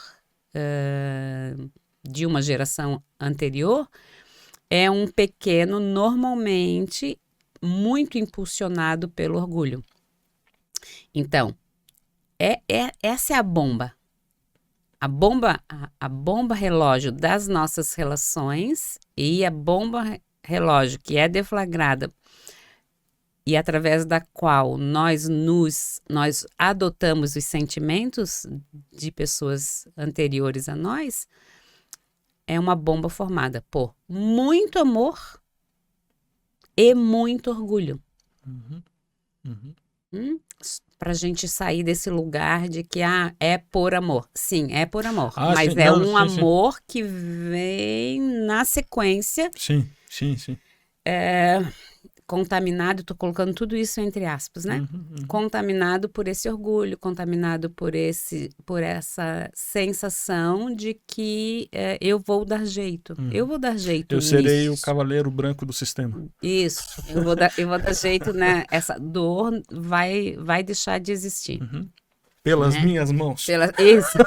Speaker 2: de uma geração anterior, é um pequeno normalmente muito impulsionado pelo orgulho. Então, essa é a bomba. A bomba relógio das nossas relações e a bomba relógio que é deflagrada e através da qual nós adotamos os sentimentos de pessoas anteriores a nós, é uma bomba formada por muito amor e muito orgulho. Pra gente sair desse lugar de que é por amor. Sim, é por amor. Mas sim, amor que vem na sequência.
Speaker 1: Sim.
Speaker 2: Contaminado, tô colocando tudo isso entre aspas, né? Contaminado por esse orgulho, contaminado por essa sensação de que eu vou dar jeito. Eu vou dar jeito
Speaker 1: Eu
Speaker 2: nisso.
Speaker 1: serei o cavaleiro branco do sistema.
Speaker 2: Isso. Eu vou dar jeito, né? Essa dor vai deixar de existir.
Speaker 1: Pelas minhas mãos.
Speaker 2: Isso.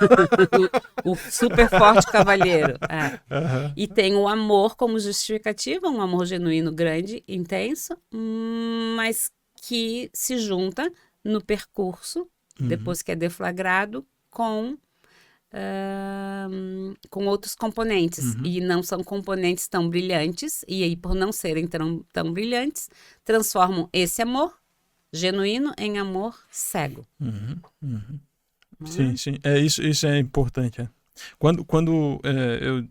Speaker 2: o super forte cavalheiro. E tem o amor como justificativa, um amor genuíno, grande, intenso, mas que se junta no percurso, depois que é deflagrado, com outros componentes. E não são componentes tão brilhantes, e aí, por não serem tão brilhantes, transformam esse amor genuíno em amor cego.
Speaker 1: Sim, sim. Isso é importante.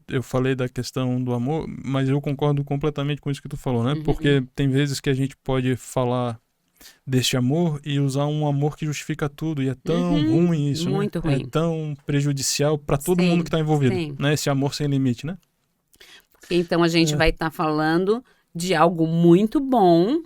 Speaker 1: Eu falei da questão do amor, mas eu concordo completamente com isso que tu falou, né? Porque tem vezes que a gente pode falar deste amor e usar um amor que justifica tudo, e é tão ruim isso, né?
Speaker 2: Muito
Speaker 1: É
Speaker 2: ruim.
Speaker 1: tão prejudicial para todo mundo que
Speaker 2: Sim,
Speaker 1: está envolvido,
Speaker 2: sim.
Speaker 1: né? Esse amor sem limite, né?
Speaker 2: Então a gente vai estar falando de algo muito bom,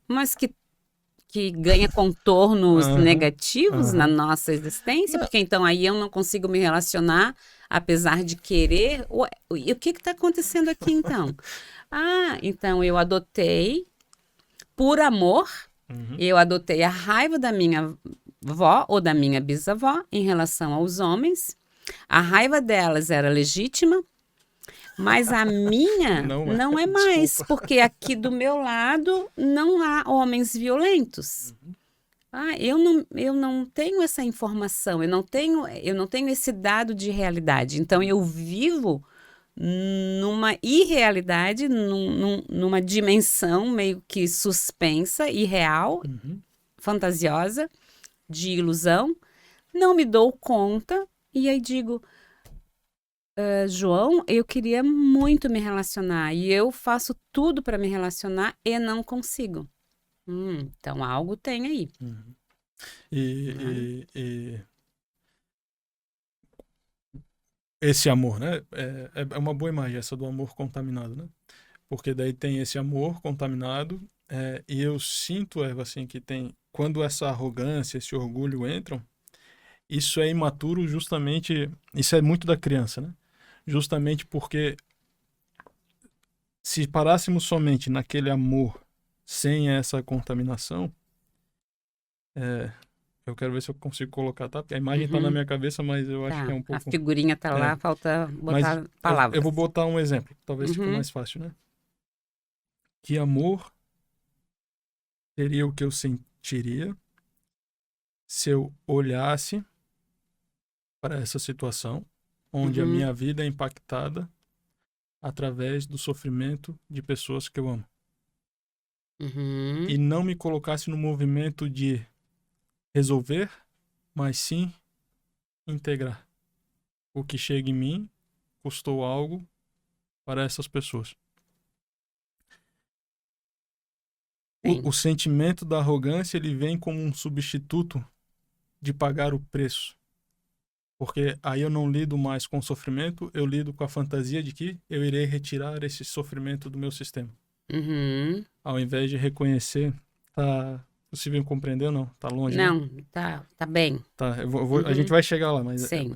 Speaker 2: mas que ganha contornos
Speaker 1: Aham,
Speaker 2: negativos na
Speaker 1: aham.
Speaker 2: nossa existência,
Speaker 1: Não,
Speaker 2: porque então aí eu não consigo me relacionar, apesar de querer. Ué, e o que está acontecendo aqui então? Ah, então eu adotei por amor,
Speaker 1: uhum,
Speaker 2: eu adotei a raiva da minha vó ou da minha bisavó em relação aos homens. A raiva delas era legítima, mas a minha
Speaker 1: não é,
Speaker 2: não é mais,
Speaker 1: desculpa.
Speaker 2: porque aqui do meu lado não há homens violentos. Ah, eu não tenho essa informação, eu não tenho esse dado de realidade. Então eu vivo numa irrealidade, numa dimensão meio que suspensa, irreal,
Speaker 1: Uhum.
Speaker 2: fantasiosa, de ilusão. Não me dou conta e aí digo, João, eu queria muito me relacionar e eu faço tudo para me relacionar e não consigo. Então algo tem aí,
Speaker 1: Uhum.
Speaker 2: né?
Speaker 1: E esse amor, né? É uma boa imagem essa do amor contaminado, né? Porque daí tem esse amor contaminado, e eu sinto, Eva, assim, que tem, quando essa arrogância, esse orgulho entram, isso é imaturo justamente, isso é muito da criança, né? Justamente porque se parássemos somente naquele amor sem essa contaminação, é, eu quero ver se eu consigo colocar, tá? Porque a imagem tá na
Speaker 2: Uhum,
Speaker 1: minha cabeça, mas eu acho que é
Speaker 2: tá.
Speaker 1: um
Speaker 2: A
Speaker 1: pouco.
Speaker 2: figurinha tá
Speaker 1: É,
Speaker 2: lá, falta
Speaker 1: mas
Speaker 2: botar
Speaker 1: eu vou
Speaker 2: palavras.
Speaker 1: botar um exemplo, talvez fique
Speaker 2: Uhum,
Speaker 1: mais fácil, né? Que amor seria o que eu sentiria se eu olhasse para essa situação onde a
Speaker 2: uhum,
Speaker 1: minha vida é impactada através do sofrimento de pessoas que eu amo
Speaker 2: uhum,
Speaker 1: e não me colocasse no movimento de resolver, mas sim integrar. O que chega em mim custou algo para essas pessoas. O
Speaker 2: sim.
Speaker 1: sentimento da arrogância ele vem como um substituto de pagar o preço. Porque aí eu não lido mais com o sofrimento, eu lido com a fantasia de que eu irei retirar esse sofrimento do meu sistema.
Speaker 2: Uhum.
Speaker 1: Ao invés de reconhecer, tá possível compreender ou não? Tá longe, né?
Speaker 2: Não, tá bem.
Speaker 1: Tá, a gente
Speaker 2: Uhum,
Speaker 1: vai chegar lá, mas
Speaker 2: sim.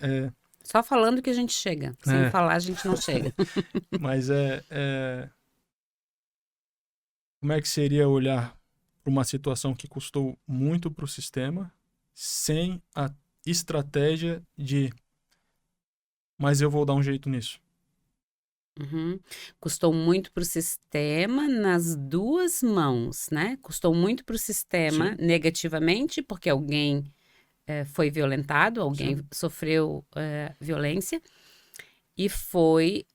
Speaker 2: Só falando que a gente chega. Sem
Speaker 1: é,
Speaker 2: falar, a gente não chega.
Speaker 1: mas como é que seria olhar para uma situação que custou muito para o sistema sem a estratégia de, mas eu vou dar um jeito nisso.
Speaker 2: Uhum. Custou muito para o sistema nas duas mãos, né? Custou muito para o sistema
Speaker 1: Sim,
Speaker 2: negativamente, porque alguém foi violentado, alguém
Speaker 1: sim.
Speaker 2: sofreu violência, e foi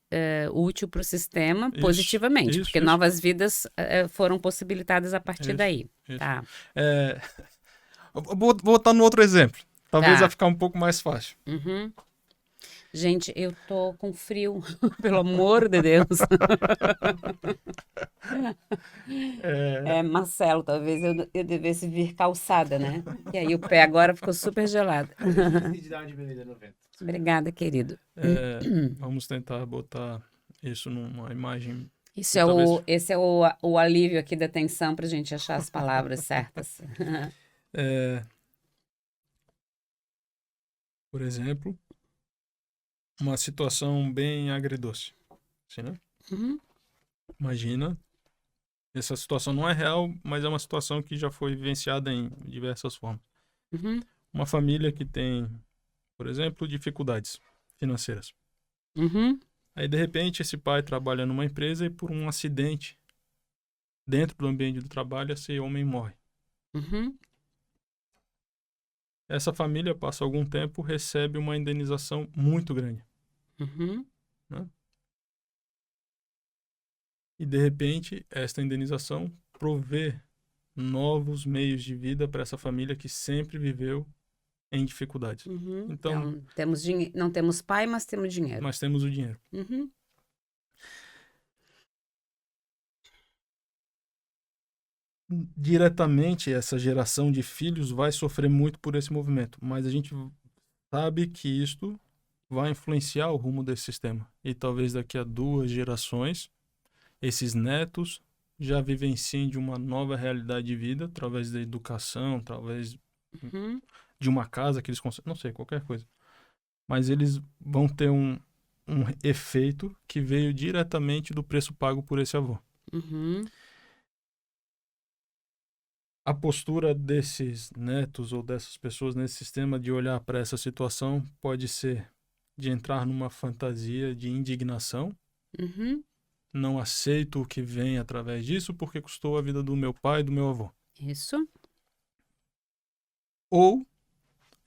Speaker 2: útil para o sistema
Speaker 1: Isso,
Speaker 2: positivamente, porque
Speaker 1: isso, isso,
Speaker 2: novas vidas foram possibilitadas a partir
Speaker 1: isso,
Speaker 2: daí.
Speaker 1: isso.
Speaker 2: Tá,
Speaker 1: É, vou botar no outro exemplo. Talvez vai
Speaker 2: tá.
Speaker 1: ficar um pouco mais fácil.
Speaker 2: Uhum. Gente, eu tô com frio, pelo amor de Deus.
Speaker 1: É,
Speaker 2: Marcelo, talvez eu devesse vir calçada, né? Que aí o pé agora ficou super gelado.
Speaker 3: Eu esqueci de dar uma diminuída no vento.
Speaker 2: Obrigada, querido.
Speaker 1: vamos tentar botar isso numa imagem
Speaker 2: Isso
Speaker 1: que
Speaker 2: é
Speaker 1: talvez,
Speaker 2: esse é o alívio aqui da tensão para a gente achar as palavras certas.
Speaker 1: é, por exemplo, uma situação bem agridoce. Assim, né?
Speaker 2: Uhum,
Speaker 1: Imagina, essa situação não é real, mas é uma situação que já foi vivenciada em diversas formas.
Speaker 2: uhum,
Speaker 1: Uma família que tem, por exemplo, dificuldades financeiras.
Speaker 2: uhum,
Speaker 1: Aí, de repente, esse pai trabalha numa empresa e, por um acidente dentro do ambiente do trabalho, esse homem morre.
Speaker 2: uhum,
Speaker 1: Essa família passa algum tempo, recebe uma indenização muito grande,
Speaker 2: uhum,
Speaker 1: né? E de repente, esta indenização provê novos meios de vida para essa família que sempre viveu em dificuldades.
Speaker 2: Uhum.
Speaker 1: Então,
Speaker 2: temos não temos pai, mas temos dinheiro.
Speaker 1: nós temos o dinheiro.
Speaker 2: Uhum.
Speaker 1: Diretamente, essa geração de filhos vai sofrer muito por esse movimento, mas a gente sabe que isto vai influenciar o rumo desse sistema. E talvez daqui a 2 gerações, esses netos já vivenciem de uma nova realidade de vida, através da educação, através
Speaker 2: Uhum.
Speaker 1: de uma casa que eles conseguem, não sei, qualquer coisa. Mas eles vão ter um efeito que veio diretamente do preço pago por esse avô.
Speaker 2: Uhum.
Speaker 1: A postura desses netos ou dessas pessoas nesse sistema de olhar para essa situação pode ser de entrar numa fantasia de indignação.
Speaker 2: Uhum.
Speaker 1: Não aceito o que vem através disso porque custou a vida do meu pai e do meu avô.
Speaker 2: Isso.
Speaker 1: Ou,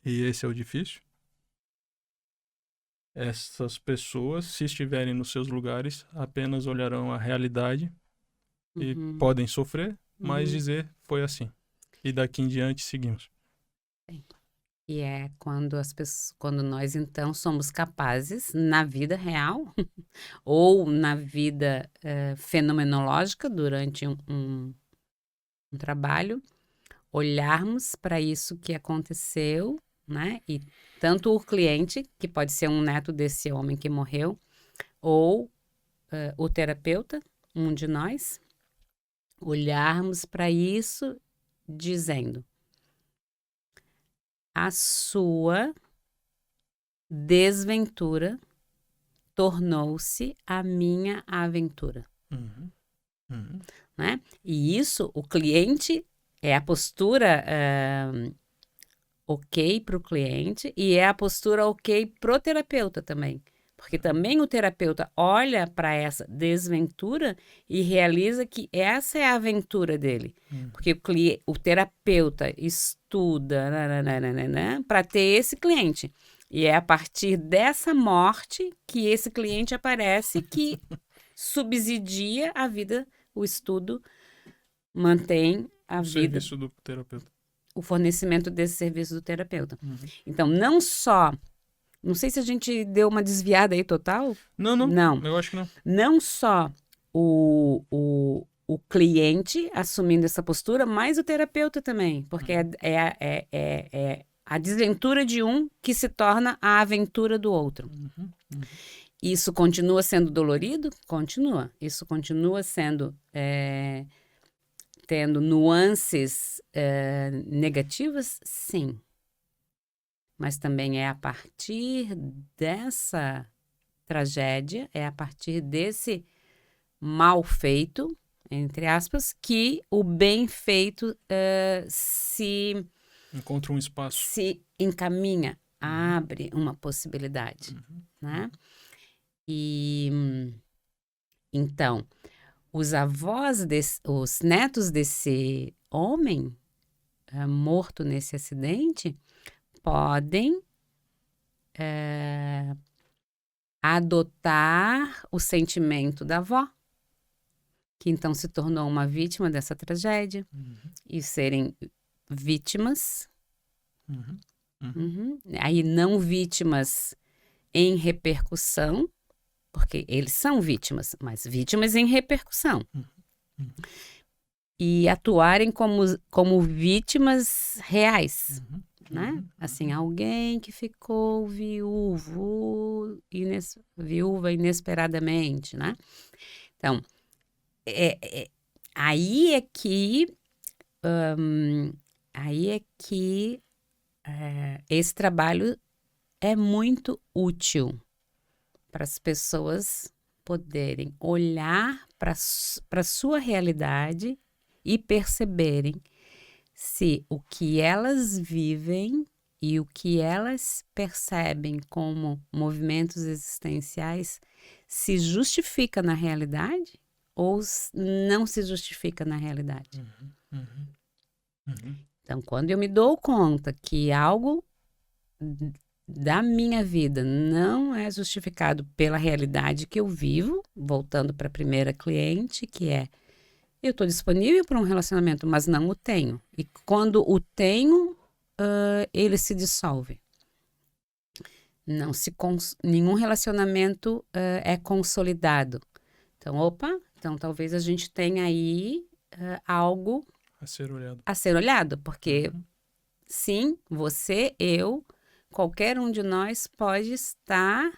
Speaker 1: e esse é o difícil, essas pessoas, se estiverem nos seus lugares, apenas olharão a realidade e
Speaker 2: Uhum.
Speaker 1: podem sofrer, mas
Speaker 2: Uhum.
Speaker 1: dizer foi assim. E daqui em diante seguimos.
Speaker 2: E é quando nós então somos capazes na vida real ou na vida fenomenológica durante um trabalho, olharmos para isso que aconteceu, né? E tanto o cliente, que pode ser um neto desse homem que morreu, ou o terapeuta, um de nós, olharmos para isso dizendo: a sua desventura tornou-se a minha aventura,
Speaker 1: Uhum. Uhum.
Speaker 2: né? E isso, o cliente, é a postura ok para o cliente e é a postura ok para o terapeuta também. Porque também o terapeuta olha para essa desventura e realiza que essa é a aventura dele. Porque o terapeuta estuda para ter esse cliente. E é a partir dessa morte que esse cliente aparece que subsidia a vida, o estudo mantém a
Speaker 1: O
Speaker 2: vida,
Speaker 1: serviço do terapeuta.
Speaker 2: o fornecimento desse serviço do terapeuta.
Speaker 1: Uhum.
Speaker 2: Então, não só... Não sei se a gente deu uma desviada aí total.
Speaker 1: Não, eu acho que não.
Speaker 2: Não só o cliente assumindo essa postura, mas o terapeuta também. Porque é a desventura de um que se torna a aventura do outro.
Speaker 1: Uhum. Uhum.
Speaker 2: Isso continua sendo dolorido? Continua. Isso continua sendo... tendo nuances negativas? Sim. Mas também é a partir dessa tragédia, é a partir desse mal feito, entre aspas, que o bem feito se
Speaker 1: Encontra um espaço.
Speaker 2: se encaminha, abre uma possibilidade, né? E então, os avós, os netos desse homem morto nesse acidente podem adotar o sentimento da avó, que então se tornou uma vítima dessa tragédia, e serem vítimas, aí não vítimas em repercussão, porque eles são vítimas, mas vítimas em repercussão. E atuarem como vítimas reais, né? Assim, alguém que ficou viúva inesperadamente, né? Então, aí é que esse trabalho é muito útil para as pessoas poderem olhar para a sua realidade e perceberem se o que elas vivem e o que elas percebem como movimentos existenciais se justifica na realidade ou não se justifica na realidade. Então, quando eu me dou conta que algo da minha vida não é justificado pela realidade que eu vivo, voltando para a primeira cliente, que é: eu estou disponível para um relacionamento, mas não o tenho. E quando o tenho, ele se dissolve. Nenhum relacionamento é consolidado. Então, então talvez a gente tenha aí algo
Speaker 1: A ser olhado.
Speaker 2: a ser olhado, porque sim, você, eu, qualquer um de nós pode estar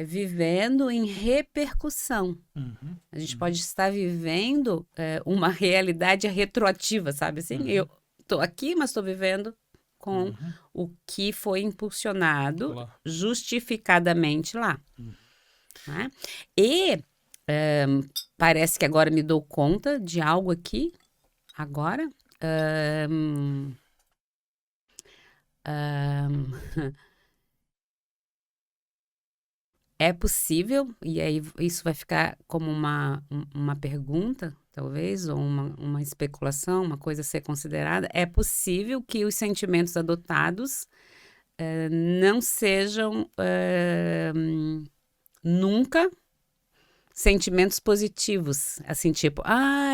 Speaker 2: vivendo em repercussão.
Speaker 1: Uhum.
Speaker 2: A gente pode estar vivendo uma realidade retroativa, sabe assim? Eu estou aqui, mas estou vivendo com o que foi impulsionado
Speaker 1: Lá.
Speaker 2: justificadamente lá. Né? E parece que agora me dou conta de algo aqui, agora. É possível, e aí isso vai ficar como uma pergunta, talvez, ou uma especulação, uma coisa a ser considerada. É possível que os sentimentos adotados não sejam nunca sentimentos positivos. Assim, tipo,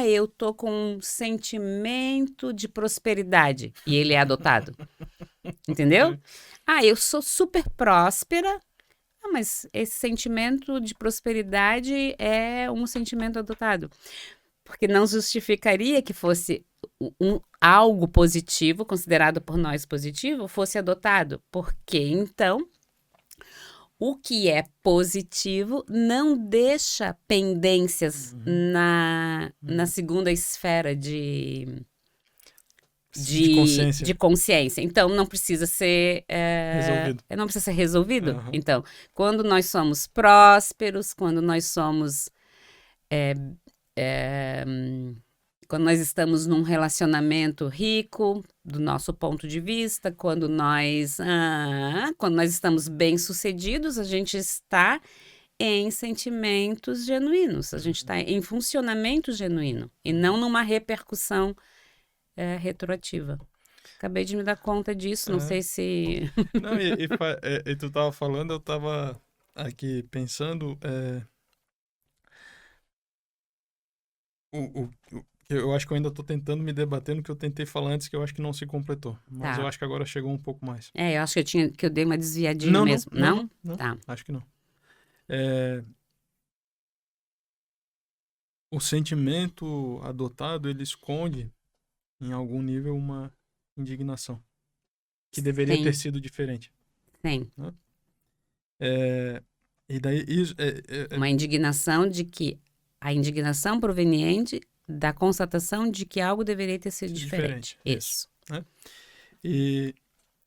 Speaker 2: eu tô com um sentimento de prosperidade e ele é adotado. Entendeu? Eu sou super próspera. Mas esse sentimento de prosperidade é um sentimento adotado. Porque não justificaria que fosse algo positivo, considerado por nós positivo, fosse adotado. Porque, então, o que é positivo não deixa pendências na segunda esfera de consciência. Então, não precisa ser
Speaker 1: resolvido.
Speaker 2: Não precisa ser resolvido. Então, quando nós somos prósperos, quando nós somos quando nós estamos num relacionamento rico, do nosso ponto de vista, quando nós estamos bem-sucedidos, a gente está em sentimentos genuínos, a gente está em funcionamento genuíno e não numa repercussão retroativa. Acabei de me dar conta disso, não sei se...
Speaker 1: Não, e tu tava falando, eu tava aqui pensando, eu acho que eu ainda tô tentando me debater no que eu tentei falar antes, que eu acho que não se completou, mas eu acho que agora chegou um pouco mais.
Speaker 2: Eu acho que eu dei uma desviadinha mesmo. Não? Tá.
Speaker 1: Acho que não. O sentimento adotado, ele esconde em algum nível uma indignação que deveria ter sido diferente.
Speaker 2: Sim.
Speaker 1: Né? E daí isso
Speaker 2: uma indignação de que a indignação proveniente da constatação de que algo deveria ter sido diferente. Isso.
Speaker 1: Né? E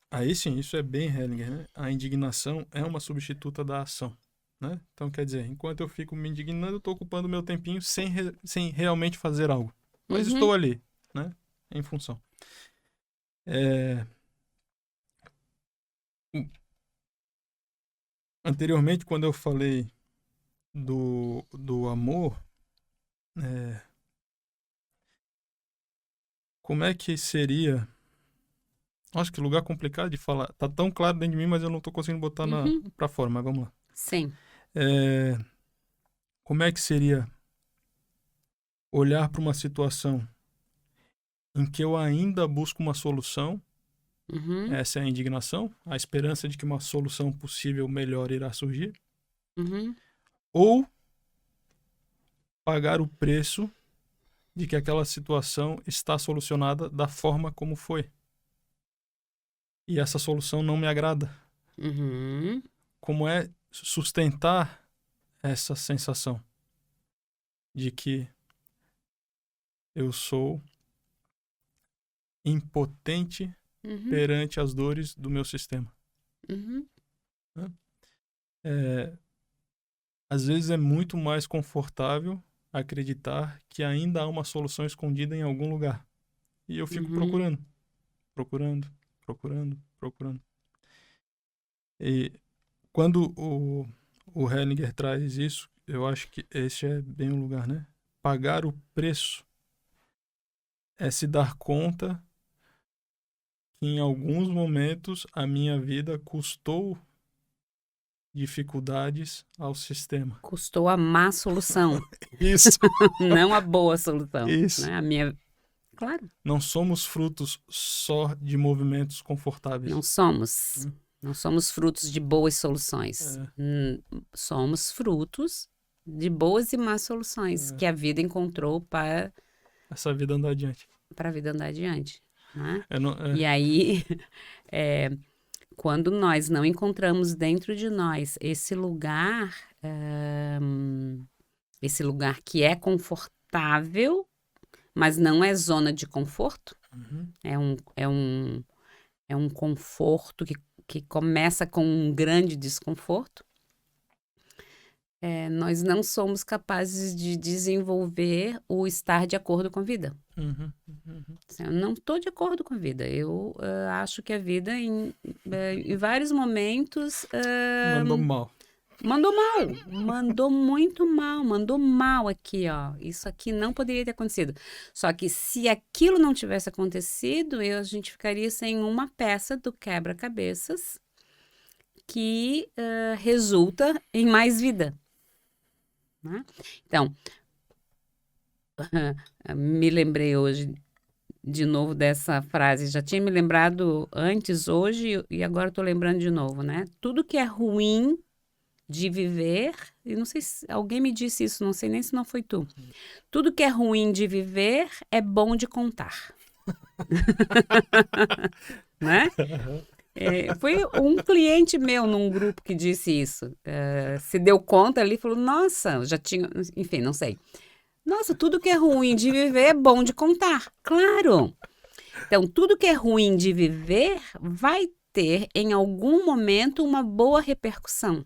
Speaker 1: aí sim, isso é bem Hellinger, né? A indignação é uma substituta da ação. Né? Então, quer dizer, enquanto eu fico me indignando, eu estou ocupando meu tempinho sem realmente fazer algo. Mas estou ali, né? Em função. Anteriormente, quando eu falei do amor, como é que seria... Nossa, que lugar complicado de falar. Tá tão claro dentro de mim, mas eu não estou conseguindo botar pra fora, mas vamos lá.
Speaker 2: Sim.
Speaker 1: Como é que seria olhar para uma situação em que eu ainda busco uma solução? Essa é a indignação, a esperança de que uma solução possível melhor irá surgir. Ou pagar o preço de que aquela situação está solucionada da forma como foi. E essa solução não me agrada. Como é sustentar essa sensação de que eu sou impotente perante as dores do meu sistema. Às vezes é muito mais confortável acreditar que ainda há uma solução escondida em algum lugar. E eu fico procurando. E quando o Hellinger traz isso, eu acho que esse é bem o lugar, né? Pagar o preço é se dar conta que em alguns momentos a minha vida custou dificuldades ao sistema.
Speaker 2: Custou a má solução.
Speaker 1: Isso.
Speaker 2: Não a boa solução.
Speaker 1: Isso.
Speaker 2: Né? Claro.
Speaker 1: Não somos frutos só de movimentos confortáveis.
Speaker 2: Não somos. Não somos frutos de boas soluções. Somos frutos de boas e más soluções que a vida encontrou para
Speaker 1: Essa vida andar adiante.
Speaker 2: a vida andar adiante. Né?
Speaker 1: Não,
Speaker 2: E aí, quando nós não encontramos dentro de nós esse lugar que é confortável, mas não é zona de conforto, é um conforto que começa com um grande desconforto, nós não somos capazes de desenvolver o estar de acordo com a vida. Eu não estou de acordo com a vida. Eu acho que a vida, em vários momentos...
Speaker 1: mandou mal.
Speaker 2: Mandou mal, mandou muito mal, mandou mal aqui, ó. Isso aqui não poderia ter acontecido. Só que se aquilo não tivesse acontecido, a gente ficaria sem uma peça do quebra-cabeças que resulta em mais vida. Né? Então, me lembrei hoje de novo dessa frase. Já tinha me lembrado antes, hoje, e agora estou lembrando de novo, né? Tudo que é ruim de viver, e não sei se alguém me disse isso, não sei nem se não foi tu. Tudo que é ruim de viver é bom de contar. Né? Foi um cliente meu num grupo que disse isso. Se deu conta ali e falou, nossa, já tinha... Enfim, não sei. Nossa, tudo que é ruim de viver é bom de contar. Claro! Então, tudo que é ruim de viver vai ter, em algum momento, uma boa repercussão.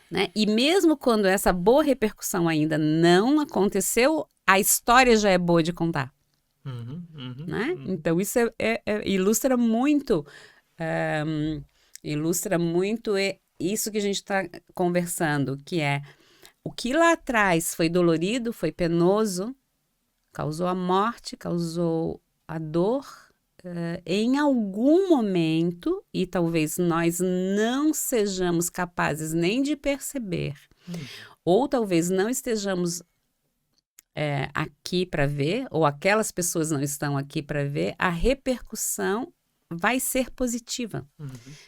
Speaker 2: Né? E mesmo quando essa boa repercussão ainda não aconteceu, a história já é boa de contar. Né? Então, isso ilustra muito isso que a gente está conversando, que é o que lá atrás foi dolorido, foi penoso, causou a morte, causou a dor, em algum momento, e talvez nós não sejamos capazes nem de perceber, ou talvez não estejamos aqui para ver, ou aquelas pessoas não estão aqui para ver, a repercussão vai ser positiva,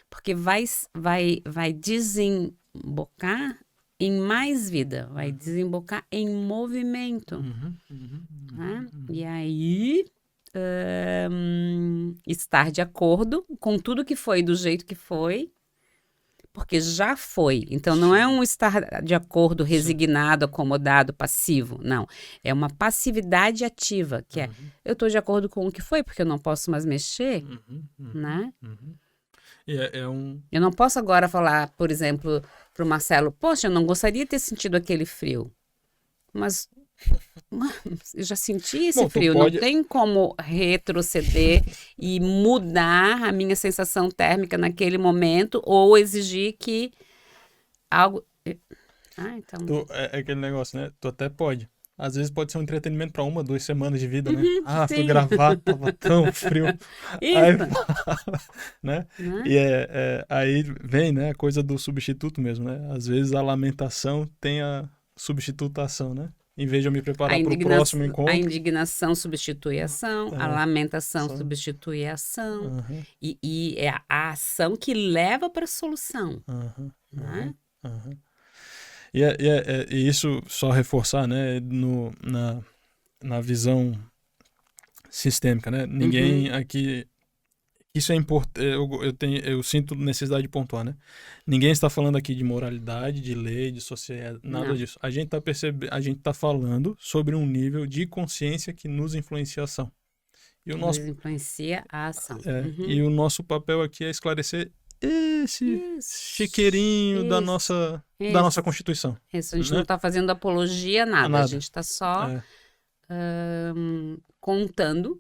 Speaker 2: porque vai desembocar em mais vida, vai desembocar em movimento. Né? E aí... estar de acordo com tudo que foi do jeito que foi, porque já foi. Então, não é um estar de acordo resignado, acomodado, passivo. Não. É uma passividade ativa, que é, eu estou de acordo com o que foi, porque eu não posso mais mexer, né? Eu não posso agora falar, por exemplo, para o Marcelo, poxa, eu não gostaria de ter sentido aquele frio. Mas... eu já senti esse frio, não tem como retroceder e mudar a minha sensação térmica naquele momento ou exigir que algo... então...
Speaker 1: É aquele negócio, né? Tu até pode. Às vezes pode ser um entretenimento para 1, 2 semanas de vida, né? Fui gravar, tava tão frio. Aí, né? E aí vem, né, a coisa do substituto mesmo, né? Às vezes a lamentação tem a substitutação, né? Em vez de eu me preparar para o próximo encontro.
Speaker 2: A indignação substitui a ação, a lamentação substitui a ação. E é a ação que leva para a solução. Né?
Speaker 1: E isso, só reforçar, né, na visão sistêmica, né? Ninguém aqui... Isso é importante, eu sinto necessidade de pontuar, né? Ninguém está falando aqui de moralidade, de lei, de sociedade, nada disso. A gente está falando sobre um nível de consciência que nos influencia a ação.
Speaker 2: Nos influencia a ação.
Speaker 1: E o nosso papel aqui é esclarecer esse chiqueirinho da nossa Constituição.
Speaker 2: Isso, a gente não está fazendo apologia a nada. A gente está só contando...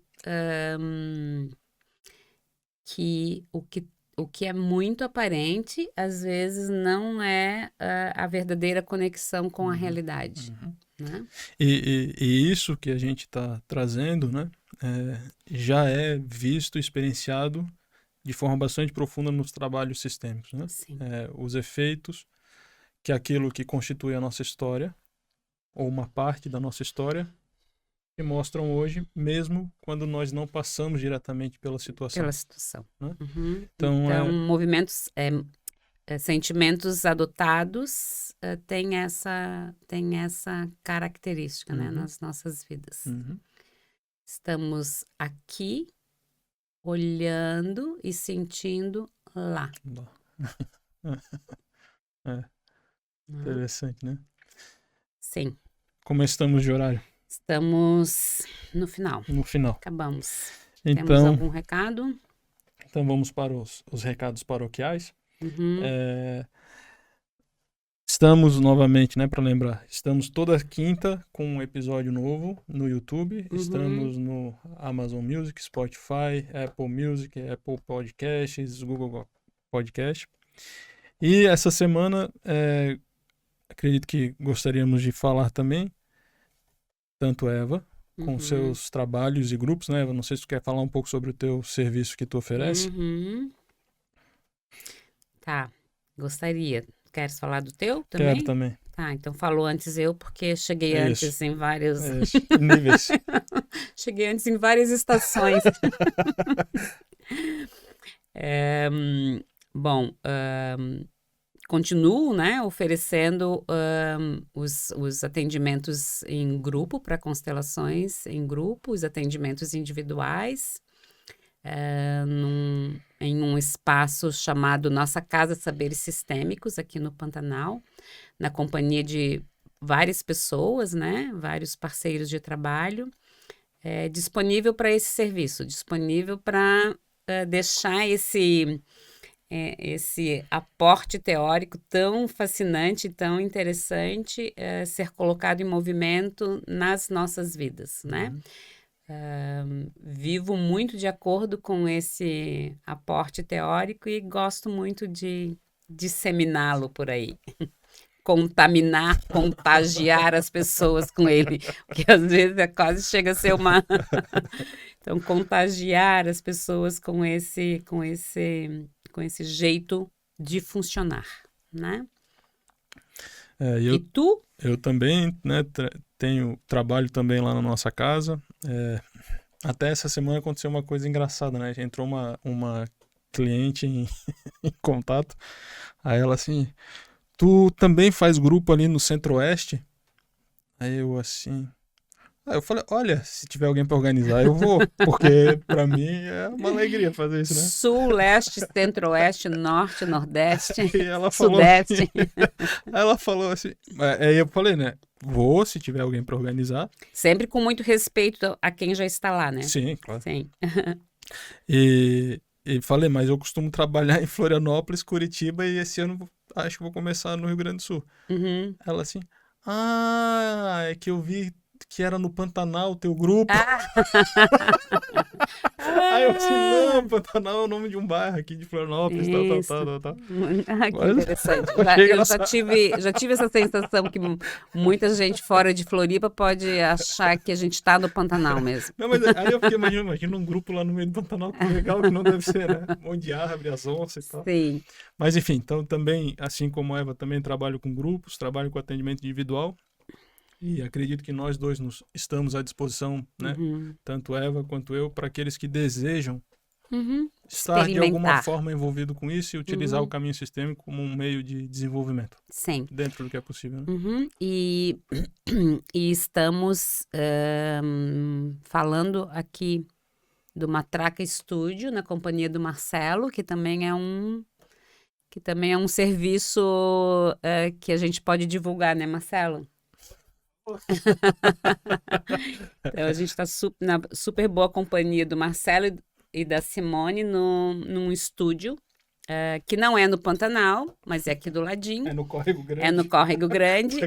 Speaker 2: que o que é muito aparente, às vezes não é a verdadeira conexão com a realidade. Né?
Speaker 1: E isso que a gente está trazendo, né, já é visto, experienciado de forma bastante profunda nos trabalhos sistêmicos. Né? Os efeitos que aquilo que constitui a nossa história, ou uma parte da nossa história, que mostram hoje, mesmo quando nós não passamos diretamente pela situação.
Speaker 2: Pela situação.
Speaker 1: Né?
Speaker 2: Uhum.
Speaker 1: Então,
Speaker 2: Então, movimentos, sentimentos adotados têm essa característica, né, nas nossas vidas.
Speaker 1: Uhum.
Speaker 2: Estamos aqui, olhando e sentindo lá.
Speaker 1: Interessante, né?
Speaker 2: Sim.
Speaker 1: Como estamos de horário?
Speaker 2: Estamos no final.
Speaker 1: No final.
Speaker 2: Acabamos. Temos
Speaker 1: Então,
Speaker 2: algum recado?
Speaker 1: então vamos para os recados paroquiais.
Speaker 2: Uhum.
Speaker 1: Estamos novamente, né, para lembrar, estamos toda quinta com um episódio novo no YouTube.
Speaker 2: Uhum.
Speaker 1: Estamos no Amazon Music, Spotify, Apple Music, Apple Podcasts, Google Podcast. E essa semana, acredito que gostaríamos de falar também, tanto Eva, com seus trabalhos e grupos, né, Eva? Não sei se tu quer falar um pouco sobre o teu serviço que tu oferece.
Speaker 2: Uhum. Tá, gostaria. Queres falar do teu também?
Speaker 1: Quero também.
Speaker 2: Tá, então falou antes eu, porque cheguei antes em vários...
Speaker 1: níveis.
Speaker 2: Cheguei antes em várias estações. Bom, continuo, né, oferecendo os atendimentos em grupo para constelações em grupo, os atendimentos individuais, em um espaço chamado Nossa Casa Saberes Sistêmicos, aqui no Pantanal, na companhia de várias pessoas, né, vários parceiros de trabalho, disponível para esse serviço, disponível para deixar esse aporte teórico tão fascinante, tão interessante, ser colocado em movimento nas nossas vidas, né? Vivo muito de acordo com esse aporte teórico e gosto muito de disseminá-lo por aí. Contagiar as pessoas com ele, porque às vezes quase chega a ser uma... Então, contagiar as pessoas com esse jeito de funcionar, né? E tu?
Speaker 1: Eu também, né, trabalho também lá na nossa casa. Até essa semana aconteceu uma coisa engraçada, né? Entrou uma cliente em contato. Aí ela assim, tu também faz grupo ali no Centro-Oeste? Aí eu assim... Aí eu falei, olha, se tiver alguém para organizar, eu vou. Porque para mim é uma alegria fazer isso, né?
Speaker 2: Sul, leste, centro-oeste, norte, nordeste,
Speaker 1: E ela
Speaker 2: sudeste.
Speaker 1: Assim, aí ela falou assim, aí eu falei, né? Vou, se tiver alguém para organizar.
Speaker 2: Sempre com muito respeito a quem já está lá, né?
Speaker 1: Sim, claro.
Speaker 2: Sim.
Speaker 1: E falei, mas eu costumo trabalhar em Florianópolis, Curitiba, e esse ano acho que vou começar no Rio Grande do Sul.
Speaker 2: Uhum.
Speaker 1: Ela assim, é que eu vi que era no Pantanal o teu grupo. Aí eu assim, não, Pantanal é o nome de um bairro aqui de Florianópolis, tal.
Speaker 2: Que interessante. Eu já tive essa sensação que muita gente fora de Floripa pode achar que a gente está no Pantanal mesmo.
Speaker 1: Não, mas aí eu fiquei imaginando um grupo lá no meio do Pantanal, que legal que não deve ser, né? Um monte de árvore, as onças e tal.
Speaker 2: Sim.
Speaker 1: Mas enfim, então também, assim como a Eva, também trabalho com grupos, trabalho com atendimento individual. E acredito que nós dois estamos à disposição, né? Tanto Eva quanto eu, para aqueles que desejam estar de alguma forma envolvido com isso e utilizar o caminho sistêmico como um meio de desenvolvimento.
Speaker 2: Sim.
Speaker 1: Dentro do que é possível, né?
Speaker 2: E estamos falando aqui do Matraca Estúdio, na companhia do Marcelo, que também é um serviço que a gente pode divulgar, né, Marcelo? Então, a gente está na super boa companhia do Marcelo e da Simone num estúdio que não é no Pantanal, mas é aqui do ladinho.
Speaker 1: É no Córrego Grande.
Speaker 2: É no Córrego Grande,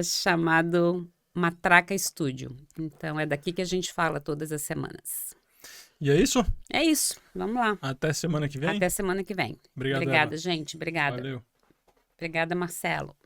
Speaker 2: chamado Matraca Estúdio. Então, é daqui que a gente fala todas as semanas.
Speaker 1: E é isso?
Speaker 2: É isso. Vamos lá.
Speaker 1: Até semana que vem?
Speaker 2: Até semana que vem.
Speaker 1: Obrigado,
Speaker 2: Obrigada,
Speaker 1: Eva.
Speaker 2: gente. Obrigada.
Speaker 1: Valeu.
Speaker 2: Obrigada, Marcelo.